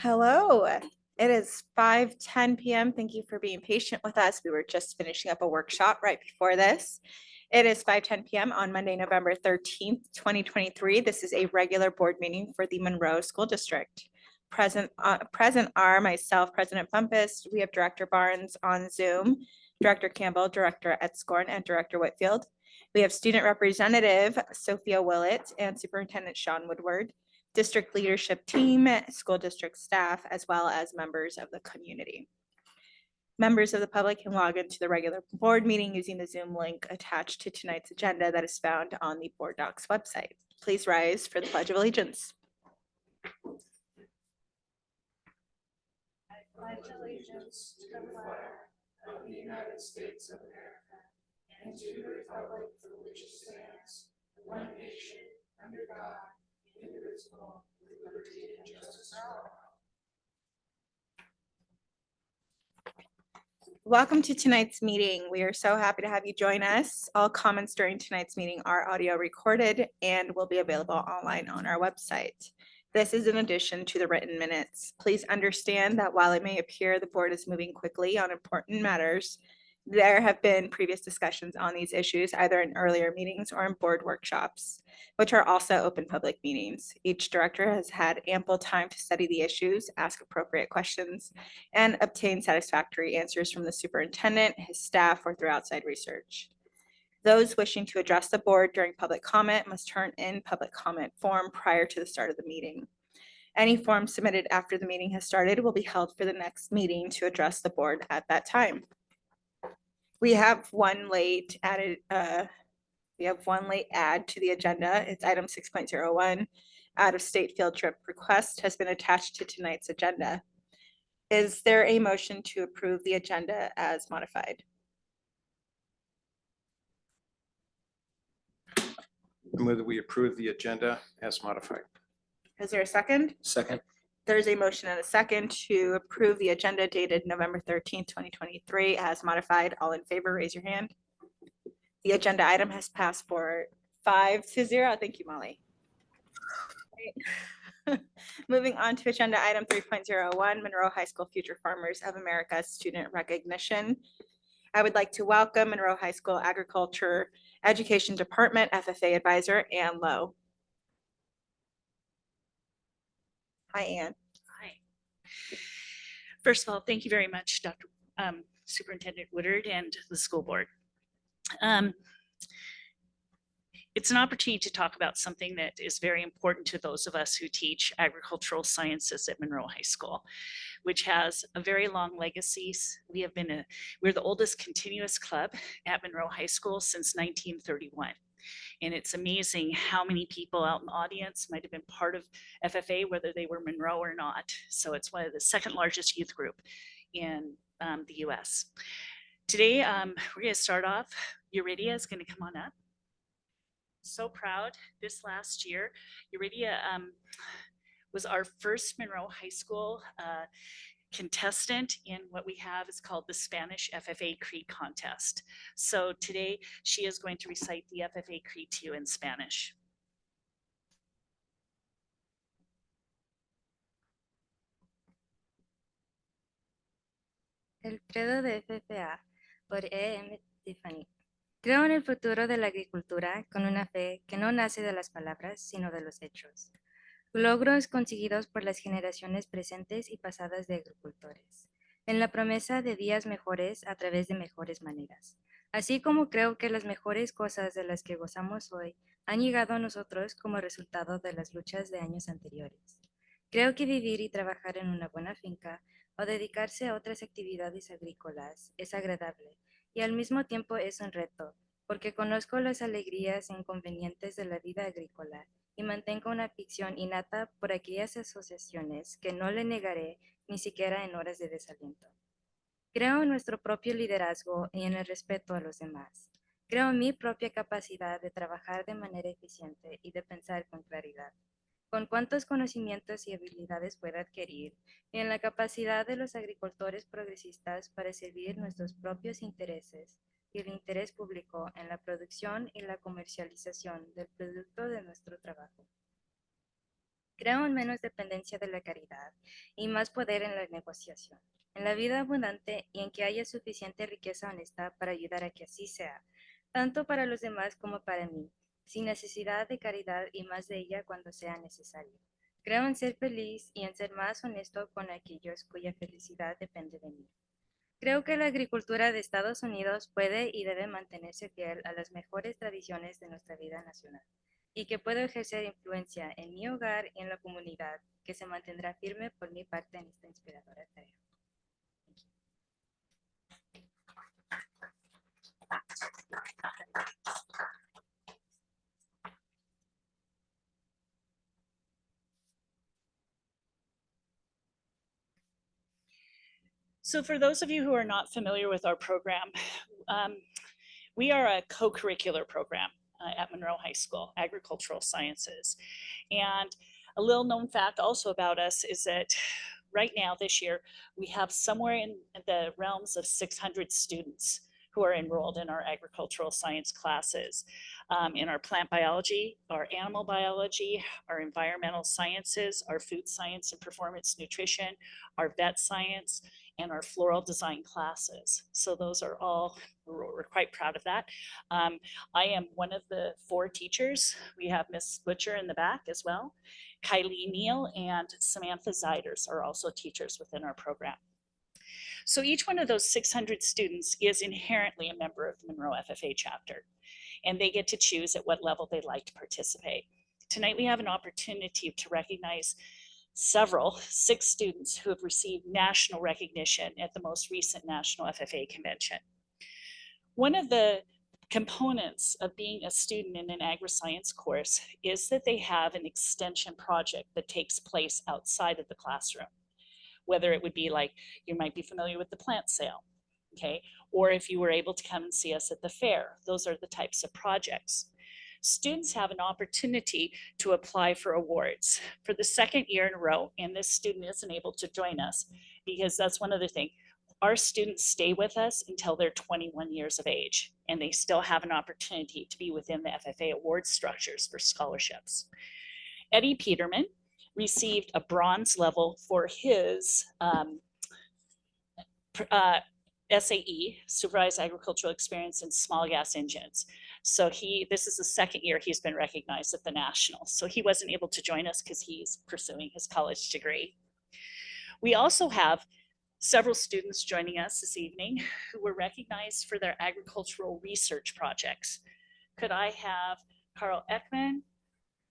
Hello, it is 5:10 p.m. Thank you for being patient with us. We were just finishing up a workshop right before this. It is 5:10 p.m. on Monday, November 13th, 2023. This is a regular board meeting for the Monroe School District. Present are myself, President Bumpus. We have Director Barnes on Zoom, Director Campbell, Director Edscorn, and Director Whitfield. We have Student Representative Sophia Willett and Superintendent Sean Woodward, district leadership team, school district staff, as well as members of the community. Members of the public can log into the regular board meeting using the Zoom link attached to tonight's agenda that is found on the Board Docs website. Please rise for the Pledge of Allegiance. I pledge allegiance to the flag of the United States of America and to the republic for which it stands, one nation, under God, indivisible, with liberty and justice for all. Welcome to tonight's meeting. We are so happy to have you join us. All comments during tonight's meeting are audio recorded and will be available online on our website. This is in addition to the written minutes. Please understand that while it may appear the board is moving quickly on important matters, there have been previous discussions on these issues either in earlier meetings or in board workshops, which are also open public meetings. Each director has had ample time to study the issues, ask appropriate questions, and obtain satisfactory answers from the superintendent, his staff, or through outside research. Those wishing to address the board during public comment must turn in public comment form prior to the start of the meeting. Any form submitted after the meeting has started will be held for the next meeting to address the board at that time. We have one late added, add to the agenda. It's item 6.01. Out-of-state field trip request has been attached to tonight's agenda. Is there a motion to approve the agenda as modified? I move that we approve the agenda as modified. Is there a second? Second. There's a motion and a second to approve the agenda dated November 13th, 2023 as modified. All in favor, raise your hand. The agenda item has passed for 5-0. Thank you, Molly. Moving on to agenda item 3.01, Monroe High School Future Farmers of America student recognition. I would like to welcome Monroe High School Agriculture Education Department FFA Advisor Ann Lowe. Hi, Ann. Hi. First of all, thank you very much, Dr. Superintendent Woodard and the school board. It's an opportunity to talk about something that is very important to those of us who teach agricultural sciences at Monroe High School, which has a very long legacy. We're the oldest continuous club at Monroe High School since 1931. And it's amazing how many people out in the audience might have been part of FFA, whether they were Monroe or not. So it's one of the second largest youth group in the US. Today, we're gonna start off. Uridia is gonna come on up. So proud. This last year, Uridia was our first Monroe High School contestant in what we have is called the Spanish FFA Creed contest. So today she is going to recite the FFA Creed to you in Spanish. El credo de FFA por E.M. Tiffany. Creo en el futuro de la agricultura con una fe que no nace de las palabras, sino de los hechos. Logros conseguidos por las generaciones presentes y pasadas de agricultores, en la promesa de días mejores a través de mejores maneras. Así como creo que las mejores cosas de las que gozamos hoy han llegado a nosotros como resultado de las luchas de años anteriores. Creo que vivir y trabajar en una buena finca o dedicarse a otras actividades agrícolas es agradable y al mismo tiempo es un reto, porque conozco las alegrías e inconvenientes de la vida agrícola y mantengo una afición innata por aquellas asociaciones que no le negaré ni siquiera en horas de desaliento. Creo en nuestro propio liderazgo y en el respeto a los demás. Creo en mi propia capacidad de trabajar de manera eficiente y de pensar con claridad. Con cuántos conocimientos y habilidades pueda adquirir y en la capacidad de los agricultores progresistas para servir nuestros propios intereses y el interés público en la producción y la comercialización del producto de nuestro trabajo. Creo en menos dependencia de la caridad y más poder en la negociación, en la vida abundante y en que haya suficiente riqueza honesta para ayudar a que así sea, tanto para los demás como para mí, sin necesidad de caridad y más de ella cuando sea necesario. Creo en ser feliz y en ser más honesto con aquellos cuya felicidad depende de mí. Creo que la agricultura de Estados Unidos puede y debe mantenerse fiel a las mejores tradiciones de nuestra vida nacional y que puedo ejercer influencia en mi hogar y en la comunidad que se mantendrá firme por mi parte en esta inspiradora tarea. So for those of you who are not familiar with our program, we are a co-curricular program at Monroe High School, Agricultural Sciences. And a little known fact also about us is that right now this year, we have somewhere in the realms of 600 students who are enrolled in our agricultural science classes, in our plant biology, our animal biology, our environmental sciences, our food science and performance nutrition, our vet science, and our floral design classes. So those are all, we're quite proud of that. I am one of the 4 teachers. We have Miss Butcher in the back as well. Kylie Neal and Samantha Ziders are also teachers within our program. So each one of those 600 students is inherently a member of the Monroe FFA chapter, and they get to choose at what level they'd like to participate. Tonight we have an opportunity to recognize 6 students who have received national recognition at the most recent National FFA convention. One of the components of being a student in an agri-science course is that they have an extension project that takes place outside of the classroom. Whether it would be like, you might be familiar with the plant sale, okay? Or if you were able to come and see us at the fair, those are the types of projects. Students have an opportunity to apply for awards for the 2nd year in a row, and this student isn't able to join us because that's one other thing. Our students stay with us until they're 21 years of age, and they still have an opportunity to be within the FFA award structures for scholarships. Eddie Peterman received a bronze level for his SAE, Supervised Agricultural Experience in Small Gas Engines. So this is the 2nd year he's been recognized at the National. So he wasn't able to join us because he's pursuing his college degree. We also have several students joining us this evening who were recognized for their agricultural research projects. Could I have Carl Ekman,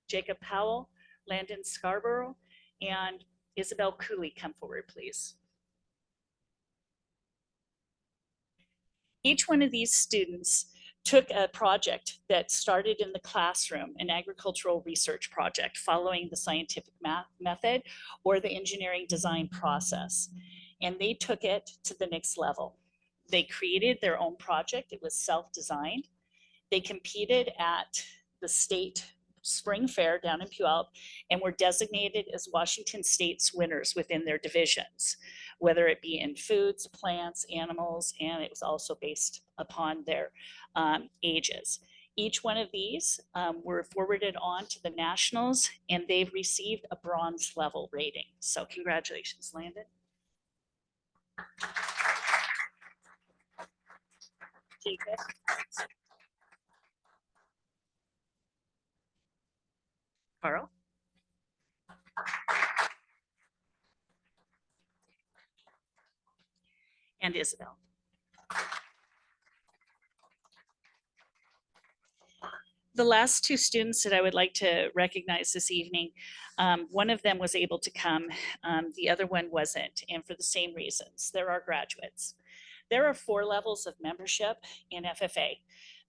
Jacob Powell, Landon Scarborough, and Isabel Cooley come forward, please? Each one of these students took a project that started in the classroom, an agricultural research project following the scientific method or the engineering design process, and they took it to the next level. They created their own project. It was self-designed. They competed at the state spring fair down in Puyallup and were designated as Washington State's winners within their divisions, whether it be in foods, plants, animals, and it was also based upon their ages. Each one of these were forwarded on to the nationals, and they've received a bronze level rating. So congratulations, Landon. Jacob. Carl. And Isabel. The last 2 students that I would like to recognize this evening, one of them was able to come, the other one wasn't, and for the same reasons. There are graduates. There are 4 levels of membership in FFA.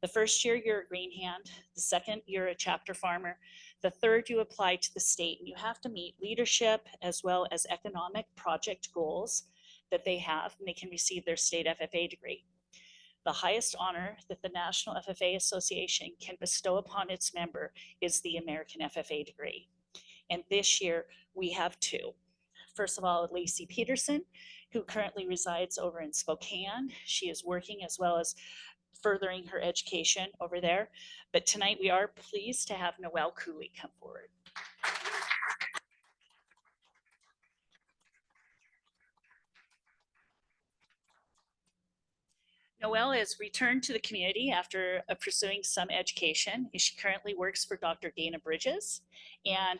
The first year, you're a green hand. The second, you're a chapter farmer. The third, you apply to the state, and you have to meet leadership as well as economic project goals that they have, and they can receive their state FFA degree. The highest honor that the National FFA Association can bestow upon its member is the American FFA degree. And this year, we have 2. First of all, Lacey Peterson, who currently resides over in Spokane. She is working as well as furthering her education over there. But tonight we are pleased to have Noelle Cooley come forward. Noelle has returned to the community after pursuing some education. She currently works for Dr. Dana Bridges and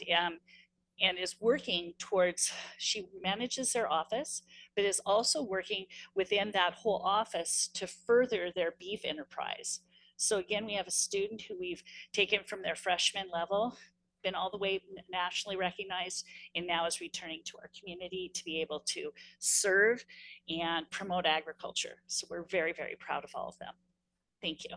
is working towards, she manages their office, but is also working within that whole office to further their beef enterprise. So again, we have a student who we've taken from their freshman level, been all the way nationally recognized, and now is returning to our community to be able to serve and promote agriculture. So we're very, very proud of all of them. Thank you.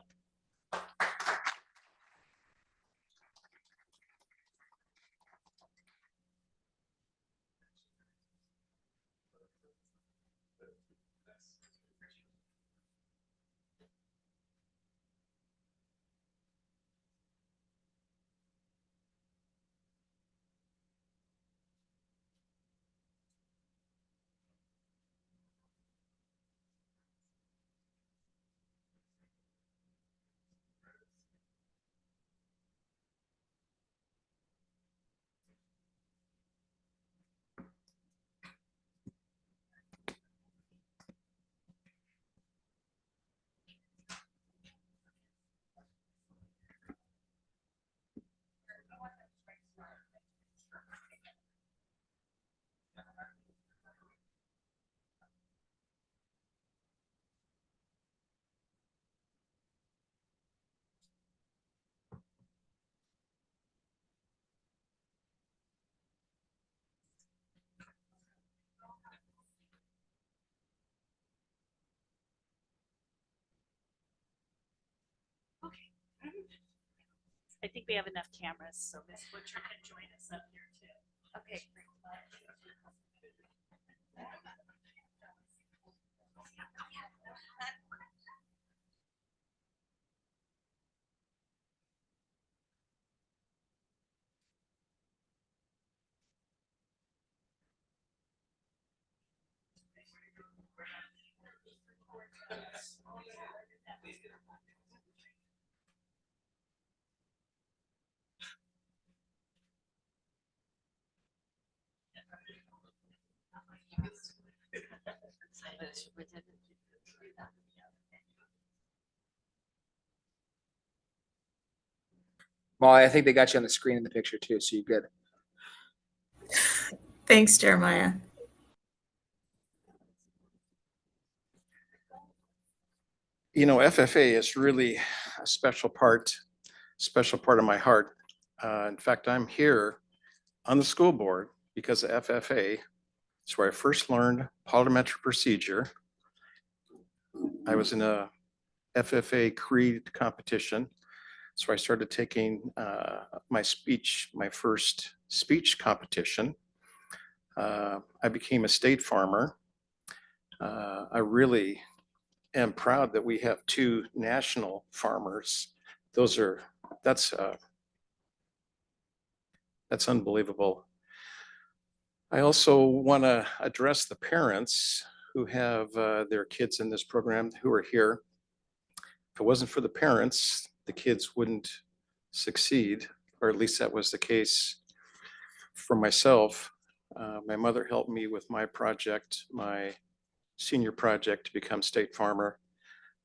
I think we have enough cameras, so Ms. Butcher can join us up here too. Okay. Molly, I think they got you on the screen in the picture too, so you're good. Thanks, Jeremiah. You know, FFA is really a special part of my heart. In fact, I'm here on the school board because of FFA. It's where I first learned parliamentary procedure. I was in a FFA creed competition. So I started taking my first speech competition. I became a state farmer. I really am proud that we have 2 national farmers. That's unbelievable. I also want to address the parents who have their kids in this program who are here. If it wasn't for the parents, the kids wouldn't succeed, or at least that was the case for myself. My mother helped me with my project, my senior project to become state farmer.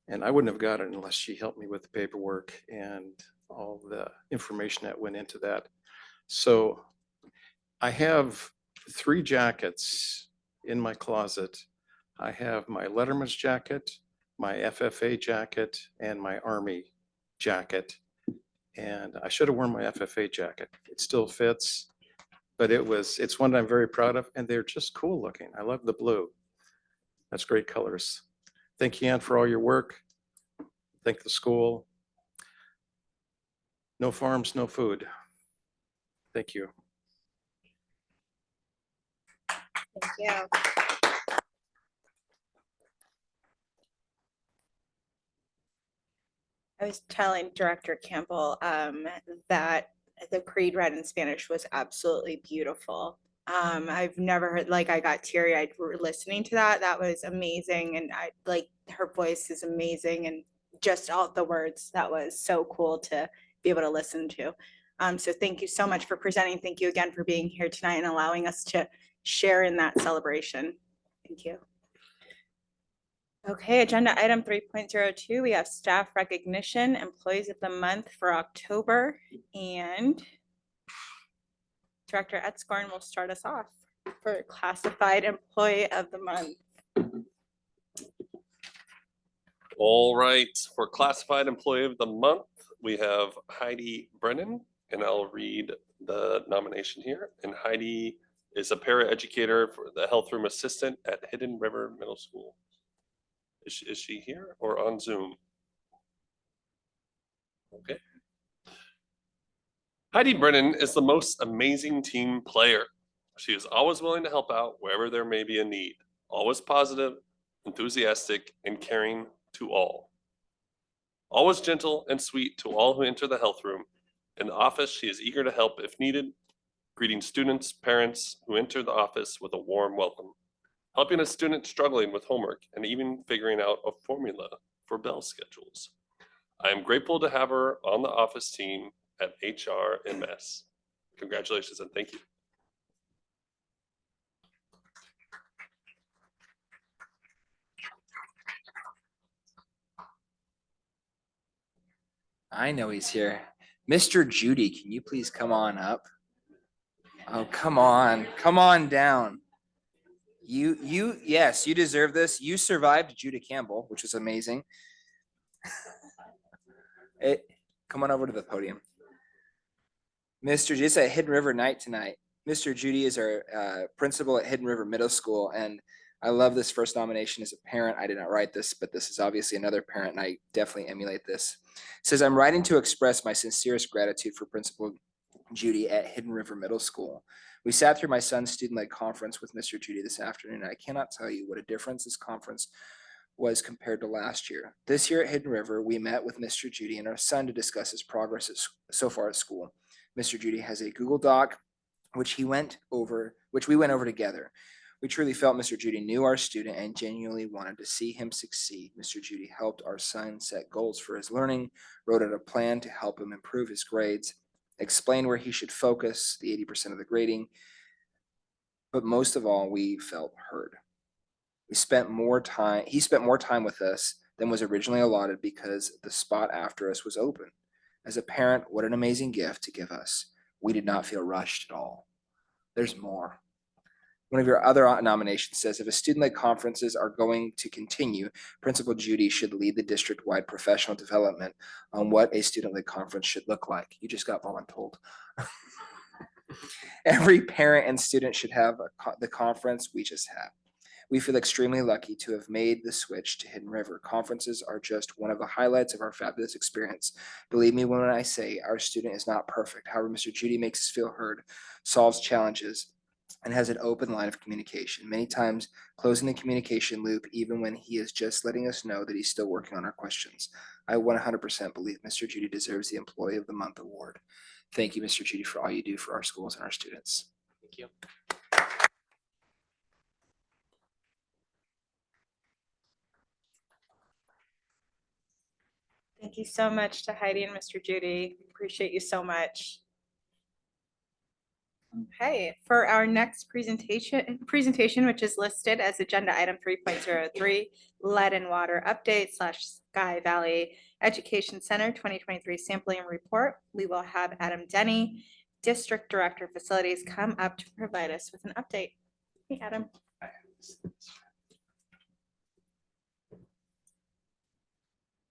And I wouldn't have got it unless she helped me with the paperwork and all the information that went into that. So I have 3 jackets in my closet. I have my Letterman's jacket, my FFA jacket, and my Army jacket. And I should have worn my FFA jacket. It still fits, but it's one that I'm very proud of, and they're just cool looking. I love the blue. That's great colors. Thank you, Ann, for all your work. Thank the school. No farms, no food. Thank you. Thank you. I was telling Director Campbell that the creed read in Spanish was absolutely beautiful. I've never heard, like, I got teary-eyed listening to that. That was amazing. And I like, her voice is amazing, and just all the words, that was so cool to be able to listen to. So thank you so much for presenting. Thank you again for being here tonight and allowing us to share in that celebration. Thank you. Okay, agenda item 3.02, we have staff recognition, employees of the month for October, and Director Etzkorn will start us off for classified employee of the month. All right, for classified employee of the month, we have Heidi Brennan, and I'll read the nomination here. And Heidi is a paraeducator for the health room assistant at Hidden River Middle School. Is she here or on Zoom? Okay. Heidi Brennan is the most amazing team player. She is always willing to help out wherever there may be a need, always positive, enthusiastic, and caring to all. Always gentle and sweet to all who enter the health room. In the office, she is eager to help if needed, greeting students, parents who enter the office with a warm welcome, helping a student struggling with homework, and even figuring out a formula for bell schedules. I am grateful to have her on the office team at HRMS. Congratulations and thank you. I know he's here. Mr. Judy, can you please come on up? Oh, come on down. Yes, you deserve this. You survived Judah Campbell, which was amazing. Come on over to the podium. Mr. Judy, it's at Hidden River night tonight. Mr. Judy is our principal at Hidden River Middle School, and I love this first nomination as a parent. I did not write this, but this is obviously another parent, and I definitely emulate this. It says, I'm writing to express my sincerest gratitude for Principal Judy at Hidden River Middle School. We sat through my son's student-led conference with Mr. Judy this afternoon, and I cannot tell you what a difference this conference was compared to last year. This year at Hidden River, we met with Mr. Judy and our son to discuss his progress so far at school. Mr. Judy has a Google Doc, which we went over together. We truly felt Mr. Judy knew our student and genuinely wanted to see him succeed. Mr. Judy helped our son set goals for his learning, wrote out a plan to help him improve his grades, explained where he should focus, the 80% of the grading, but most of all, we felt heard. He spent more time with us than was originally allotted because the spot after us was open. As a parent, what an amazing gift to give us. We did not feel rushed at all. There's more. One of your other nominations says, if a student-led conferences are going to continue, Principal Judy should lead the district-wide professional development on what a student-led conference should look like. You just got voluntold. Every parent and student should have the conference we just had. We feel extremely lucky to have made the switch to Hidden River. Conferences are just one of the highlights of our fabulous experience. Believe me when I say our student is not perfect. However, Mr. Judy makes us feel heard, solves challenges, and has an open line of communication, many times closing the communication loop even when he is just letting us know that he's still working on our questions. I 100% believe Mr. Judy deserves the Employee of the Month award. Thank you, Mr. Judy, for all you do for our schools and our students. Thank you. Thank you so much to Heidi and Mr. Judy. Appreciate you so much. Okay, for our next presentation, which is listed as agenda item 3.03, lead and water update / Sky Valley Education Center 2023 sampling report, we will have Adam Denny, District Director of Facilities, come up to provide us with an update. Hey, Adam.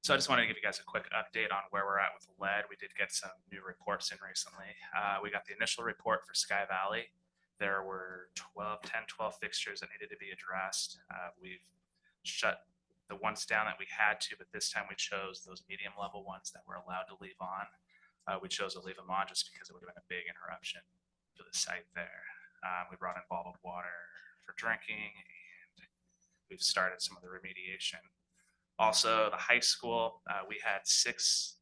So I just wanted to give you guys a quick update on where we're at with lead. We did get some new reports in recently. We got the initial report for Sky Valley. There were 10, 12 fixtures that needed to be addressed. We've shut the ones down that we had to, but this time we chose those medium level ones that we're allowed to leave on. We chose to leave them on just because it would have been a big interruption to the site there. We brought in bottled water for drinking, and we've started some of the remediation. Also, the high school, we had 6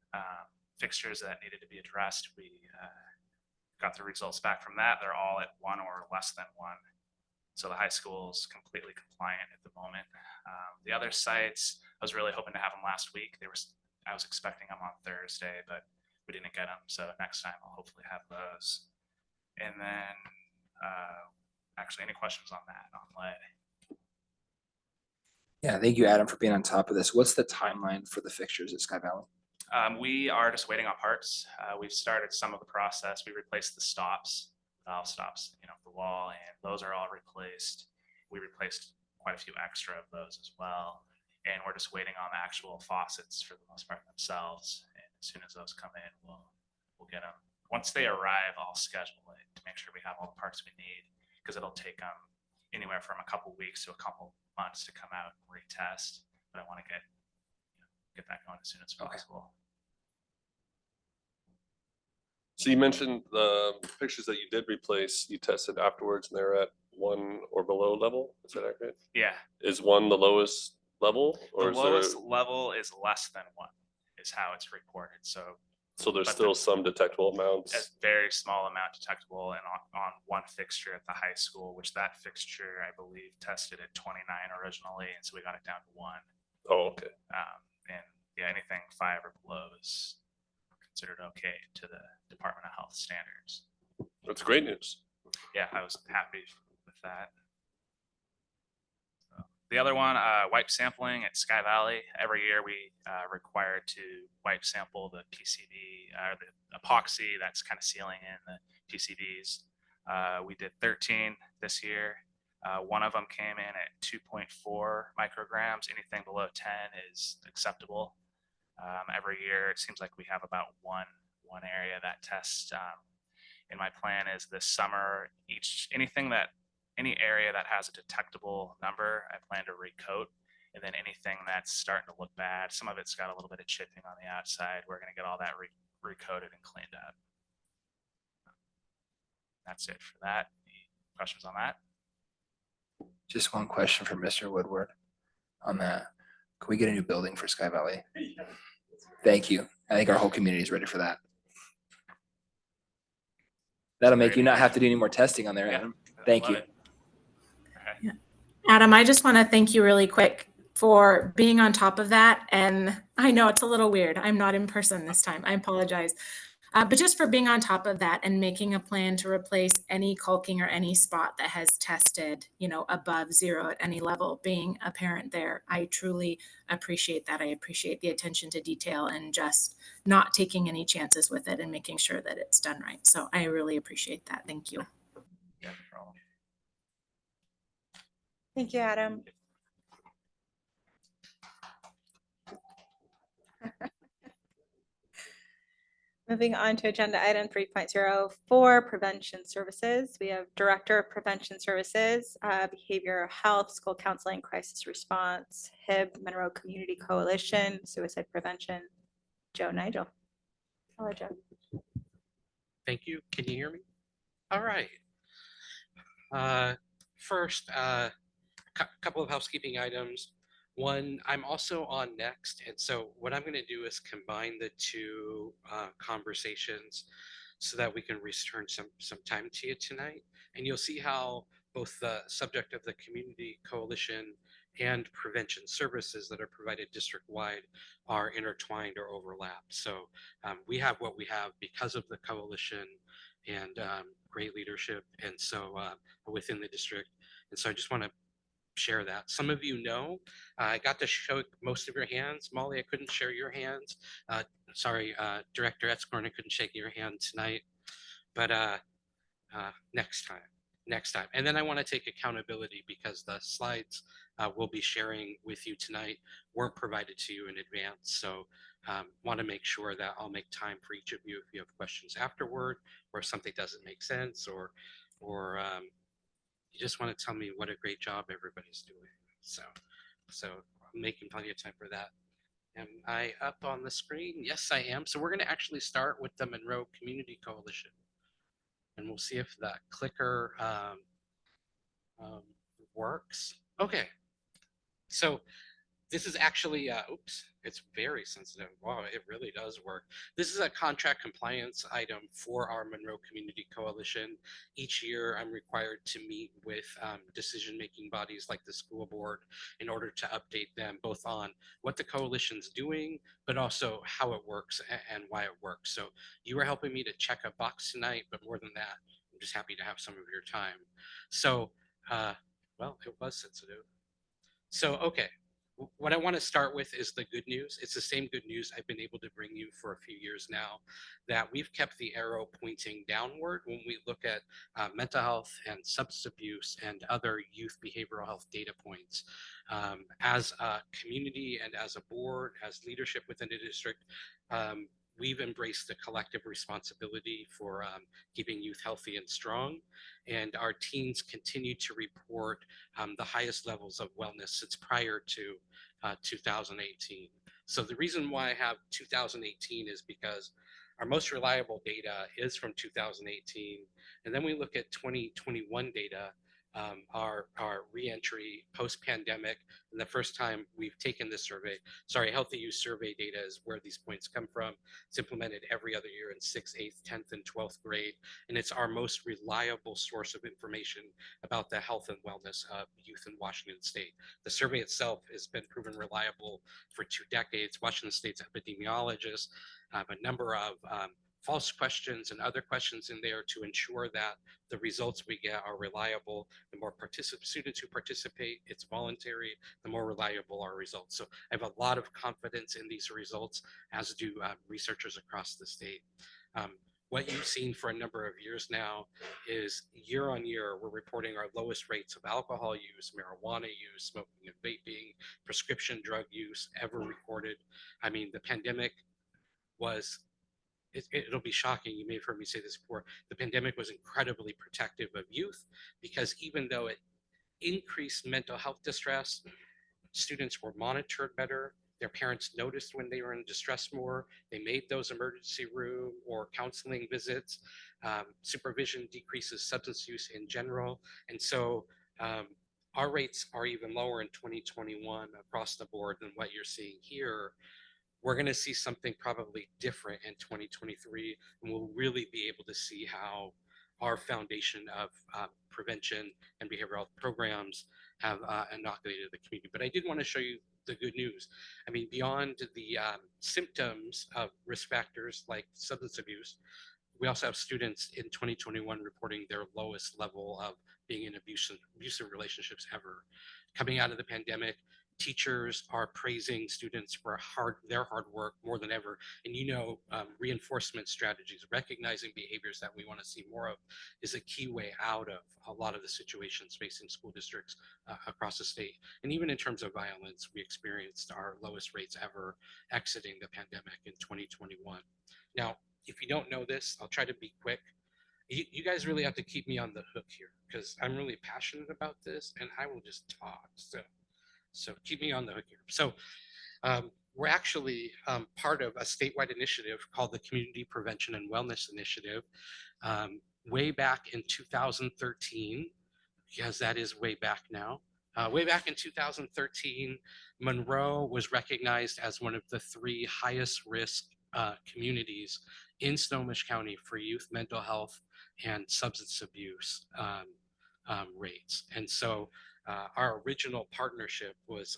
fixtures that needed to be addressed. We got the results back from that. They're all at 1 or less than 1. So the high school is completely compliant at the moment. The other sites, I was really hoping to have them last week. I was expecting them on Thursday, but we didn't get them. So next time I'll hopefully have those. And then actually any questions on that, on lead? Yeah, thank you, Adam, for being on top of this. What's the timeline for the fixtures at Sky Valley? We are just waiting on parts. We've started some of the process. We replaced the stops, valve stops, the wall, and those are all replaced. We replaced quite a few extra of those as well. And we're just waiting on the actual faucets for the most part themselves. And as soon as those come in, we'll get them. Once they arrive, I'll schedule it to make sure we have all the parts we need, because it'll take anywhere from a couple weeks to a couple months to come out and retest. But I want to get that going as soon as possible. So you mentioned the pictures that you did replace, you tested afterwards and they're at 1 or below level. Is that accurate? Yeah, Is 1 the lowest level? the Or is lowest there, level is less than 1, is how it's reported. So so there's but still some detectable amounts? a very small amount detectable and on one fixture at the high school, which that fixture, I believe, tested at 29 originally. And so we got it down to 1. Oh, okay. And yeah, anything 5 or below is considered okay to the Department of Health standards. That's great news. Yeah, I was happy with that. So, the other one, wipe sampling at Sky Valley. Every year we require to wipe sample the PCB, the epoxy that's kind of sealing in the PCBs. We did 13 this year. One of them came in at 2.4 micrograms. Anything below 10 is acceptable. Every year, it seems like we have about one area that tests. And my plan is this summer, any area that has a detectable number, I plan to recoat. And then anything that's starting to look bad, some of it's got a little bit of chipping on the outside, we're going to get all that recoated and cleaned up. That's it for that. Any questions on that? Just one question for Mr. Woodward on that. Can we get a new building for Sky Valley? Thank you. I think our whole community is ready for that. That'll make you not have to do any more testing on there, Yeah. Adam. Thank Love you. it. Okay. Adam, I just want to thank you really quick for being on top of that. And I know it's a little weird. I'm not in person this time. I apologize. But just for being on top of that and making a plan to replace any caulking or any spot that has tested, above 0 at any level, being a parent there, I truly appreciate that. I appreciate the attention to detail and just not taking any chances with it and making sure that it's done right. So I really appreciate that. Thank you. Yeah, no problem. Thank you, Adam. Moving on to agenda item 3.04, prevention services. We have Director of Prevention Services, Behavioral Health, School Counseling, Crisis Response, HIB, Monroe Community Coalition, Suicide Prevention, Joe Nigel. Hello, Joe. Thank you. Can you hear me? All right. First, couple of housekeeping items. One, I'm also on next, and so what I'm going to do is combine the two conversations so that we can return some time to you tonight. And you'll see how both the subject of the community coalition and prevention services that are provided district-wide are intertwined or overlapped. So we have what we have because of the coalition and great leadership, and so within the district. And so I just want to share that. Some of you know, I got to show most of your hands. Molly, I couldn't share your hands. Sorry, Director Etzkorn, I couldn't shake your hand tonight, but next time. And then I want to take accountability because the slides we'll be sharing with you tonight weren't provided to you in advance. So want to make sure that I'll make time for each of you if you have questions afterward, or if something doesn't make sense, or you just want to tell me what a great job everybody's doing. So I'm making plenty of time for that. Am I up on the screen? Yes, I am. So we're going to actually start with the Monroe Community Coalition. And we'll see if that clicker works. Okay. So this is actually, oops, it's very sensitive. Wow, it really does work. This is a contract compliance item for our Monroe Community Coalition. Each year, I'm required to meet with decision-making bodies like the school board in order to update them both on what the coalition's doing, but also how it works and why it works. So you are helping me to check a box tonight, but more than that, I'm just happy to have some of your time. So, well, it was sensitive. So, okay. what I want to start with is the good news. It's the same good news I've been able to bring you for a few years now, that we've kept the arrow pointing downward when we look at mental health and substance abuse and other youth behavioral health data points. As a community and as a board, as leadership within the district, we've embraced the collective responsibility for keeping youth healthy and strong. And our teens continue to report the highest levels of wellness since prior to 2018. So the reason why I have 2018 is because our most reliable data is from 2018. And then we look at 2021 data, our reentry post-pandemic, and the first time we've taken this survey. Sorry, Healthy Youth Survey data is where these points come from. It's implemented every other year in 6th, 8th, 10th, and 12th grade. And it's our most reliable source of information about the health and wellness of youth in Washington State. The survey itself has been proven reliable for 2 decades. Washington State's epidemiologists have a number of false questions and other questions in there to ensure that the results we get are reliable. The more students who participate, it's voluntary, the more reliable our results. So I have a lot of confidence in these results, as do researchers across the state. What you've seen for a number of years now is year on year, we're reporting our lowest rates of alcohol use, marijuana use, smoking and vaping, prescription drug use ever recorded. I mean, the pandemic was, it'll be shocking. You may have heard me say this before. The pandemic was incredibly protective of youth because even though it increased mental health distress, students were monitored better. Their parents noticed when they were in distress more. They made those emergency room or counseling visits. Supervision decreases substance use in general. And so our rates are even lower in 2021 across the board than what you're seeing here. We're going to see something probably different in 2023, and we'll really be able to see how our foundation of prevention and behavioral health programs have inoculated the community. But I did want to show you the good news. I mean, beyond the symptoms of risk factors like substance abuse, we also have students in 2021 reporting their lowest level of being in abusive relationships ever. Coming out of the pandemic, teachers are praising students for their hard work more than ever. And reinforcement strategies, recognizing behaviors that we want to see more of, is a key way out of a lot of the situations facing school districts across the state. And even in terms of violence, we experienced our lowest rates ever exiting the pandemic in 2021. Now, if you don't know this, I'll try to be quick. You guys really have to keep me on the hook here because I'm really passionate about this and I will just talk. So keep me on the hook here. So we're actually part of a statewide initiative called the Community Prevention and Wellness Initiative. Way back in 2013, because that is way back now. Way back in 2013, Monroe was recognized as one of the 3 highest risk communities in Snohomish County for youth mental health and substance abuse rates. And so our original partnership was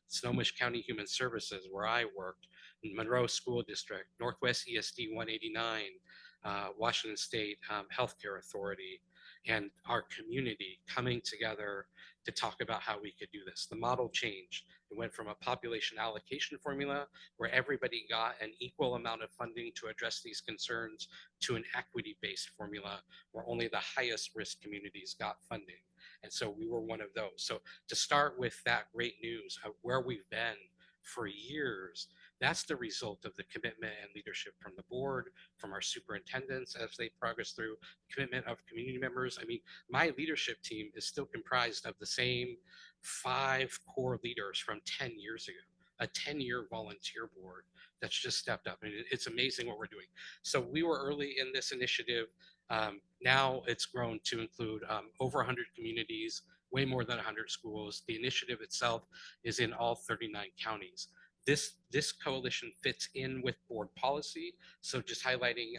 Snohomish County Human Services, where I worked, Monroe School District, Northwest ESD 189, Washington State Healthcare Authority, and our community coming together to talk about how we could do this. The model changed. It went from a population allocation formula where everybody got an equal amount of funding to address these concerns to an equity-based formula where only the highest risk communities got funding. And so we were one of those. So to start with that great news of where we've been for years, that's the result of the commitment and leadership from the board, from our superintendents as they progress through, commitment of community members. I mean, my leadership team is still comprised of the same 5 core leaders from 10 years ago, a 10-year volunteer board that's just stepped up. I mean, it's amazing what we're doing. So we were early in this initiative. Now it's grown to include over 100 communities, way more than 100 schools. The initiative itself is in all 39 counties. This This coalition fits in with board policy. So just highlighting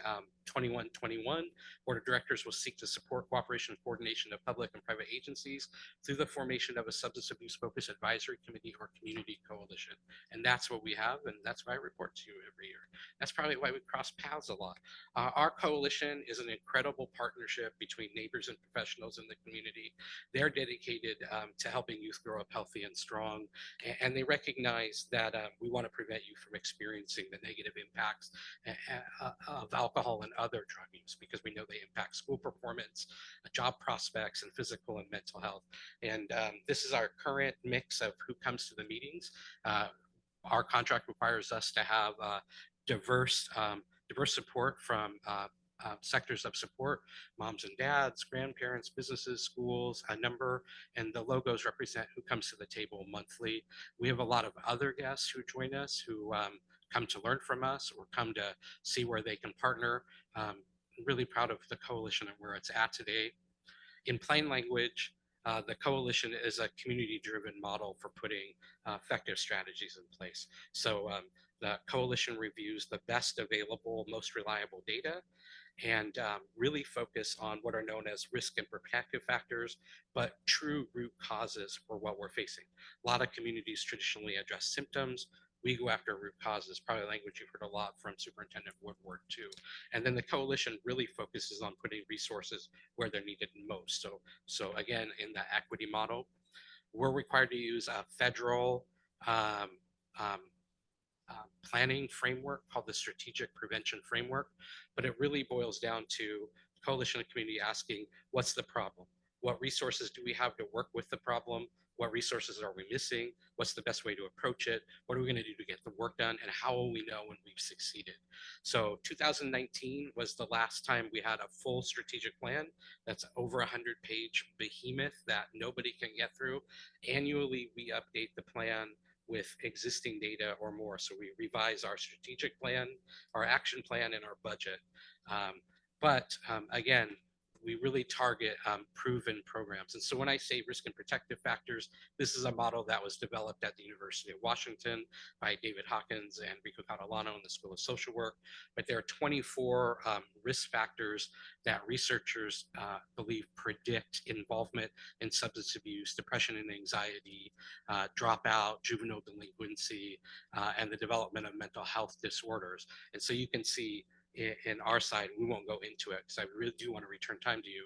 2121, Board of Directors will seek to support cooperation and coordination of public and private agencies through the formation of a substance abuse focused advisory committee or community coalition. And that's what we have, and that's why I report to you every year. That's probably why we cross paths a lot. Our coalition is an incredible partnership between neighbors and professionals in the community. They're dedicated to helping youth grow up healthy and strong, and they recognize that we want to prevent you from experiencing the negative impacts of alcohol and other drug use, because we know they impact school performance, job prospects, and physical and mental health. And this is our current mix of who comes to the meetings. Our contract requires us to have diverse support from sectors of support, moms and dads, grandparents, businesses, schools, a number, and the logos represent who comes to the table monthly. We have a lot of other guests who join us who come to learn from us or come to see where they can partner. Really proud of the coalition and where it's at today. In plain language, the coalition is a community-driven model for putting effective strategies in place. So the coalition reviews the best available, most reliable data, and really focus on what are known as risk and protective factors, but true root causes for what we're facing. A lot of communities traditionally address symptoms. We go after root causes, probably language you've heard a lot from Superintendent Woodward too. And then the coalition really focuses on putting resources where they're needed most. So again, in the equity model, we're required to use a federal planning framework called the Strategic Prevention Framework, but it really boils down to coalition and community asking, what's the problem? What resources do we have to work with the problem? What resources are we missing? What's the best way to approach it? What are we going to do to get the work done? And how will we know when we've succeeded? So 2019 was the last time we had a full strategic plan. That's over 100-page behemoth that nobody can get through. Annually, we update the plan with existing data or more. So we revise our strategic plan, our action plan, and our budget. But again, we really target proven programs. And so when I say risk and protective factors, this is a model that was developed at the University of Washington by David Hawkins and Rico Catalano in the School of Social Work. But there are 24 risk factors that researchers believe predict involvement in substance abuse, depression and anxiety, dropout, juvenile delinquency, and the development of mental health disorders. And so you can see in our side, we won't go into it because I really do want to return time to you.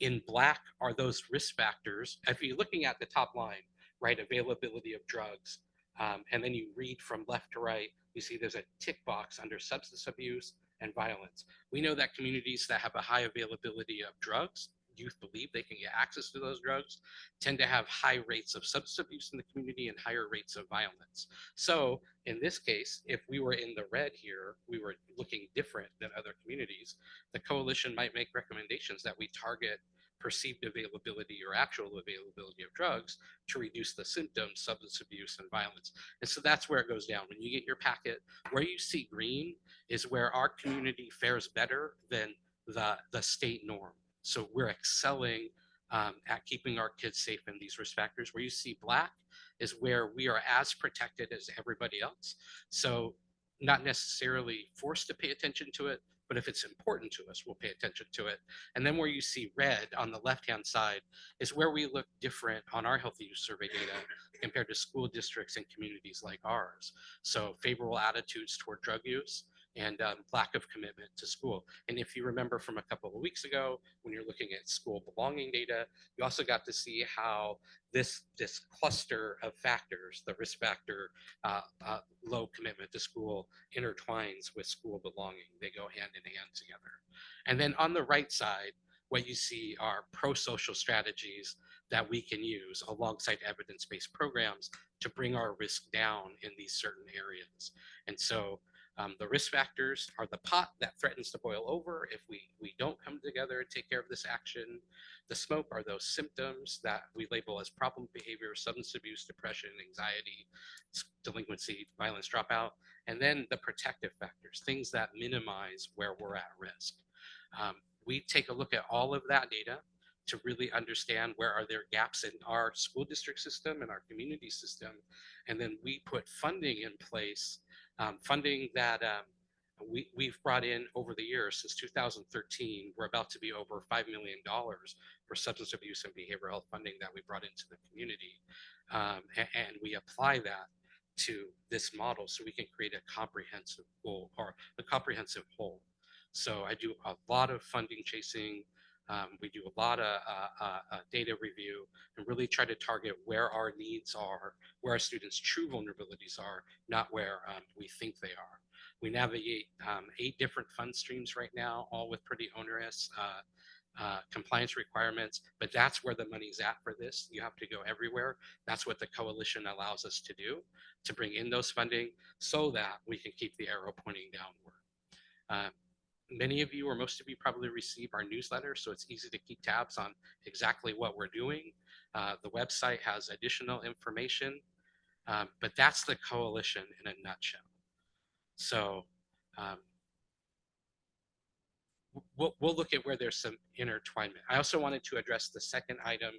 In black are those risk factors. If you're looking at the top line, right, availability of drugs, and then you read from left to right, you see there's a tick box under substance abuse and violence. We know that communities that have a high availability of drugs, youth believe they can get access to those drugs, tend to have high rates of substance abuse in the community and higher rates of violence. So in this case, if we were in the red here, we were looking different than other communities. The coalition might make recommendations that we target perceived availability or actual availability of drugs to reduce the symptoms, substance abuse, and violence. And so that's where it goes down. When you get your packet, where you see green is where our community fares better than the state norm. So we're excelling at keeping our kids safe in these risk factors. Where you see black is where we are as protected as everybody else. So not necessarily forced to pay attention to it, but if it's important to us, we'll pay attention to it. And then where you see red on the left-hand side is where we look different on our healthy use survey data compared to school districts and communities like ours. So favorable attitudes toward drug use and lack of commitment to school. And if you remember from a couple of weeks ago, when you're looking at school belonging data, you also got to see how this cluster of factors, the risk factor, low commitment to school, intertwines with school belonging. They go hand in hand together. And then on the right side, what you see are pro-social strategies that we can use alongside evidence-based programs to bring our risk down in these certain areas. And so the risk factors are the pot that threatens to boil over if we don't come together and take care of this action. The smoke are those symptoms that we label as problem behavior, substance abuse, depression, anxiety, delinquency, violence, dropout. And then the protective factors, things that minimize where we're at risk. We take a look at all of that data to really understand where are there gaps in our school district system and our community system. And then we put funding in place, funding that we've brought in over the years since 2013. We're about to be over $5 million for substance abuse and behavioral health funding that we brought into the community. And we apply that to this model so we can create a comprehensive goal or a comprehensive whole. So I do a lot of funding chasing. We do a lot of data review and really try to target where our needs are, where our students' true vulnerabilities are, not where we think they are. We navigate 8 different fund streams right now, all with pretty onerous compliance requirements, but that's where the money's at for this. You have to go everywhere. That's what the coalition allows us to do, to bring in those funding so that we can keep the arrow pointing downward. Many of you or most of you probably receive our newsletter, so it's easy to keep tabs on exactly what we're doing. The website has additional information, but that's the coalition in a nutshell. So we'll look at where there's some intertwinement. I also wanted to address the second item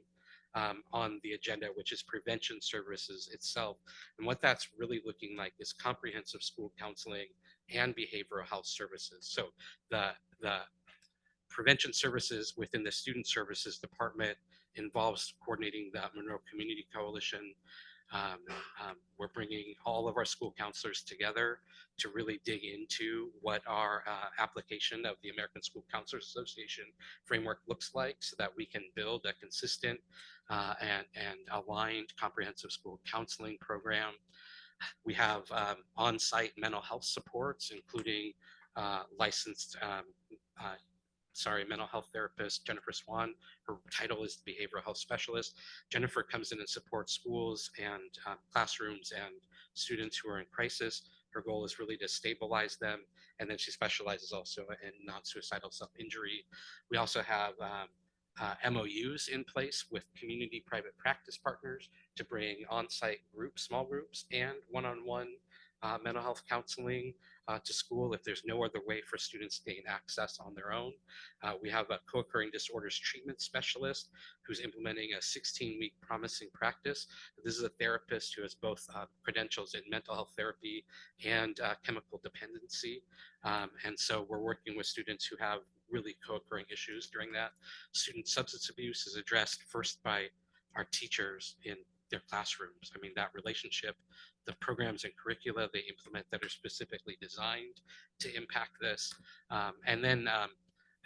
on the agenda, which is prevention services itself. And what that's really looking like is comprehensive school counseling and behavioral health services. So the prevention services within the student services department involves coordinating the Monroe Community Coalition. We're bringing all of our school counselors together to really dig into what our application of the American School Counselors Association framework looks like so that we can build a consistent and aligned comprehensive school counseling program. We have on-site mental health supports, including licensed mental health therapist Jennifer Swan. Her title is behavioral health specialist. Jennifer comes in and supports schools and classrooms and students who are in crisis. Her goal is really to stabilize them. And then she specializes also in non-suicidal self-injury. We also have MOUs in place with community private practice partners to bring on-site groups, small groups, and one-on-one mental health counseling to school if there's no other way for students to gain access on their own. We have a co-occurring disorders treatment specialist who's implementing a 16-week promising practice. This is a therapist who has both credentials in mental health therapy and chemical dependency. And so we're working with students who have really co-occurring issues during that. Student substance abuse is addressed first by our teachers in their classrooms. I mean, that relationship, the programs and curricula they implement that are specifically designed to impact this. And then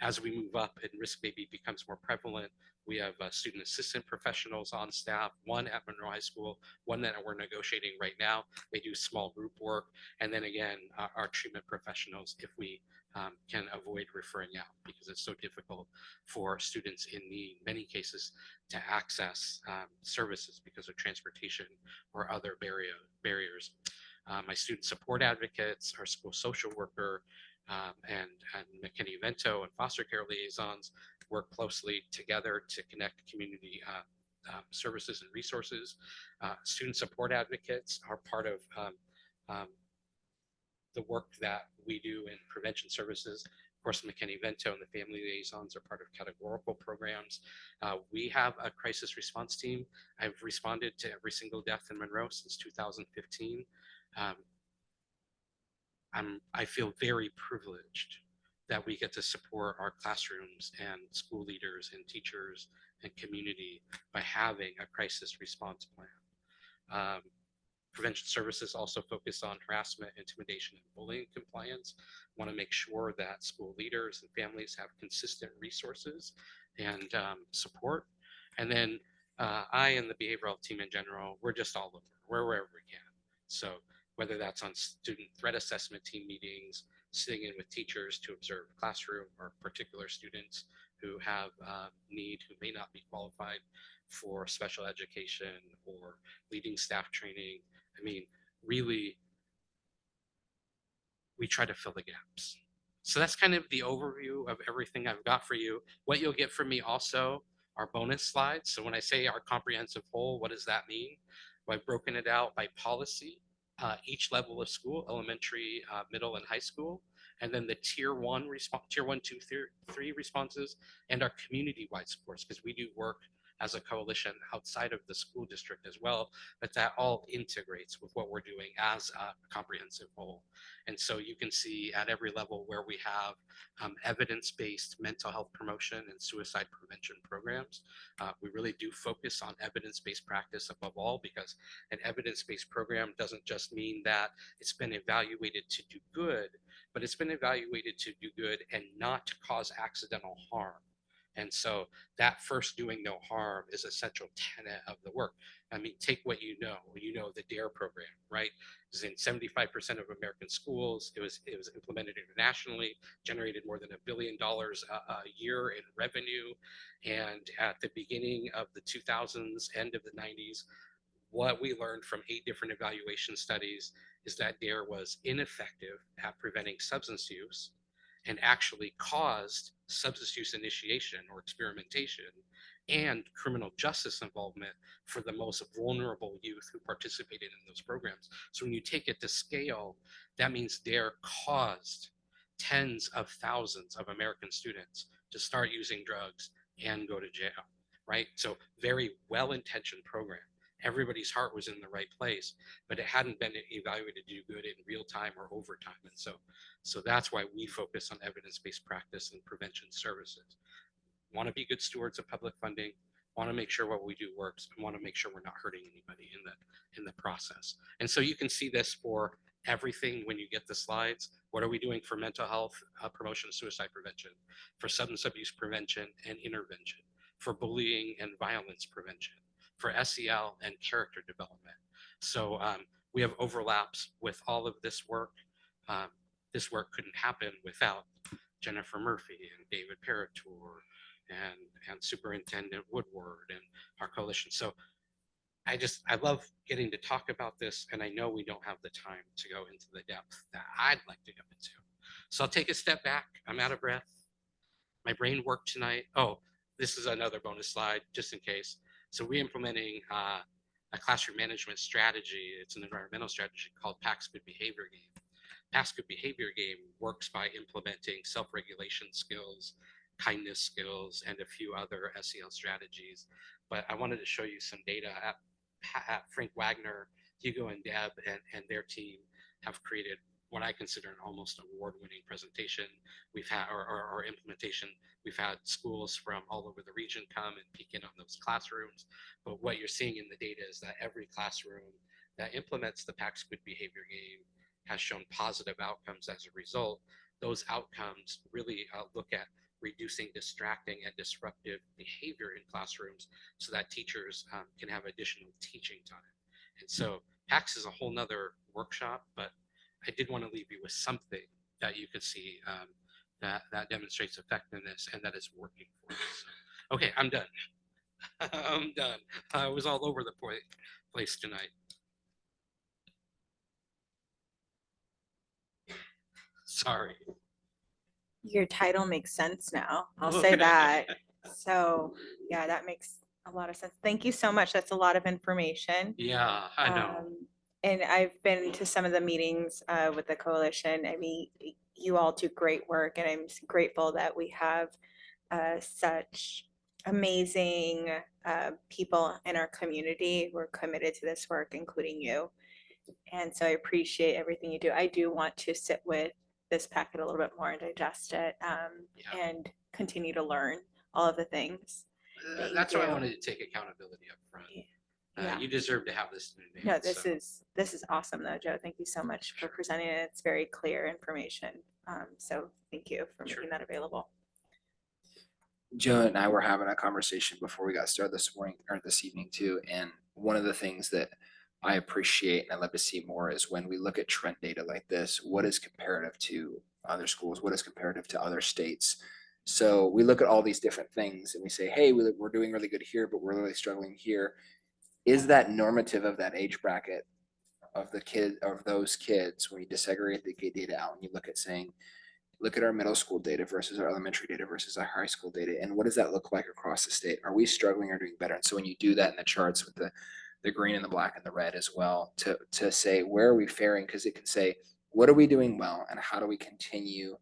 as we move up and risk maybe becomes more prevalent, we have student assistant professionals on staff, one at Monroe High School, one that we're negotiating right now. They do small group work. And then again, our treatment professionals, if we can avoid referring out because it's so difficult for students in need, many cases, to access services because of transportation or other barriers. My student support advocates, our school social worker, and McKinney-Vento and foster care liaisons work closely together to connect community services and resources. Student support advocates are part of the work that we do in prevention services. Of course, McKinney-Vento and the family liaisons are part of categorical programs. We have a crisis response team. I've responded to every single death in Monroe since 2015. I feel very privileged that we get to support our classrooms and school leaders and teachers and community by having a crisis response plan. Prevention services also focus on harassment, intimidation, and bullying compliance. Want to make sure that school leaders and families have consistent resources and support. And then I and the behavioral team in general, we're just all over. We're wherever we can. So whether that's on student threat assessment team meetings, sitting in with teachers to observe classroom or particular students who have need, who may not be qualified for special education or leading staff training. I mean, really, we try to fill the gaps. So that's kind of the overview of everything I've got for you. What you'll get from me also are bonus slides. So when I say our comprehensive whole, what does that mean? Well, I've broken it out by policy, each level of school, elementary, middle, and high school. and then the tier one response, tier 1, 2, 3 responses, and our community-wide supports, because we do work as a coalition outside of the school district as well, but that all integrates with what we're doing as a comprehensive whole. And so you can see at every level where we have evidence-based mental health promotion and suicide prevention programs. We really do focus on evidence-based practice above all, because an evidence-based program doesn't just mean that it's been evaluated to do good, but it's been evaluated to do good and not to cause accidental harm. And so that first doing no harm is a central tenet of the work. I mean, take what you know the DARE program, right? It's in 75% of American schools. It was implemented internationally, generated more than $1 billion a year in revenue. And at the beginning of the 2000s, end of the 90s, what we learned from 8 different evaluation studies is that DARE was ineffective at preventing substance use and actually caused substance use initiation or experimentation and criminal justice involvement for the most vulnerable youth who participated in those programs. So when you take it to scale, that means DARE caused tens of thousands of American students to start using drugs and go to jail, right? So very well-intentioned program. Everybody's heart was in the right place, but it hadn't been evaluated to do good in real time or over time. And so that's why we focus on evidence-based practice and prevention services. Want to be good stewards of public funding, want to make sure what we do works, and want to make sure we're not hurting anybody in the process. And so you can see this for everything when you get the slides. What are we doing for mental health promotion, suicide prevention, for substance abuse prevention and intervention, for bullying and violence prevention, for SEL and character development. So we have overlaps with all of this work. This work couldn't happen without Jennifer Murphy and David Paratour and Superintendent Woodward and our coalition. So I love getting to talk about this, and I know we don't have the time to go into the depth that I'd like to go into. So I'll take a step back. I'm out of breath. My brain worked tonight. Oh, this is another bonus slide, just in case. So we're implementing a classroom management strategy. It's an environmental strategy called PAC's Good Behavior Game. PAC's Good Behavior Game works by implementing self-regulation skills, kindness skills, and a few other SEL strategies. But I wanted to show you some data. At Frank Wagner, Hugo and Deb and their team have created what I consider an almost award-winning presentation. We've had our implementation. We've had schools from all over the region come and peek in on those classrooms. But what you're seeing in the data is that every classroom that implements the PAC's Good Behavior Game has shown positive outcomes as a result. Those outcomes really look at reducing distracting and disruptive behavior in classrooms so that teachers can have additional teaching time. And so PACS is a whole nother workshop, but I did want to leave you with something that you could see that demonstrates effectiveness and that is working for us. Okay, I'm done. I'm done. I was all over the place tonight. Sorry. Your title makes sense now. I'll Okay. say that. So yeah, that makes a lot of sense. Thank you so much. That's a lot of information. Yeah, I know. And I've been to some of the meetings with the coalition. I mean, you all do great work, and I'm grateful that we have such amazing people in our community who are committed to this work, including you. And so I appreciate everything you do. I do want to sit with this packet a little bit more and digest it and continue to learn all of the things. That's why I wanted to take accountability up front. Yeah. You deserve to have this in No, advance. this is awesome though, Joe. Thank you so much for presenting it. It's very clear information. So thank you for making that available. Joe and I were having a conversation before we got started this morning or this evening too. And one of the things that I appreciate and I love to see more is when we look at trend data like this, what is comparative to other schools? What is comparative to other states? So we look at all these different things and we say, hey, we're doing really good here, but we're really struggling here. Is that normative of that age bracket of those kids when you disaggregate the data out and you look at saying, look at our middle school data versus our elementary data versus our high school data, and what does that look like across the state? Are we struggling or doing better? And so when you do that in the charts with the green and the black and the red as well, to say where are we faring, because it can say what are we doing well and how do we continue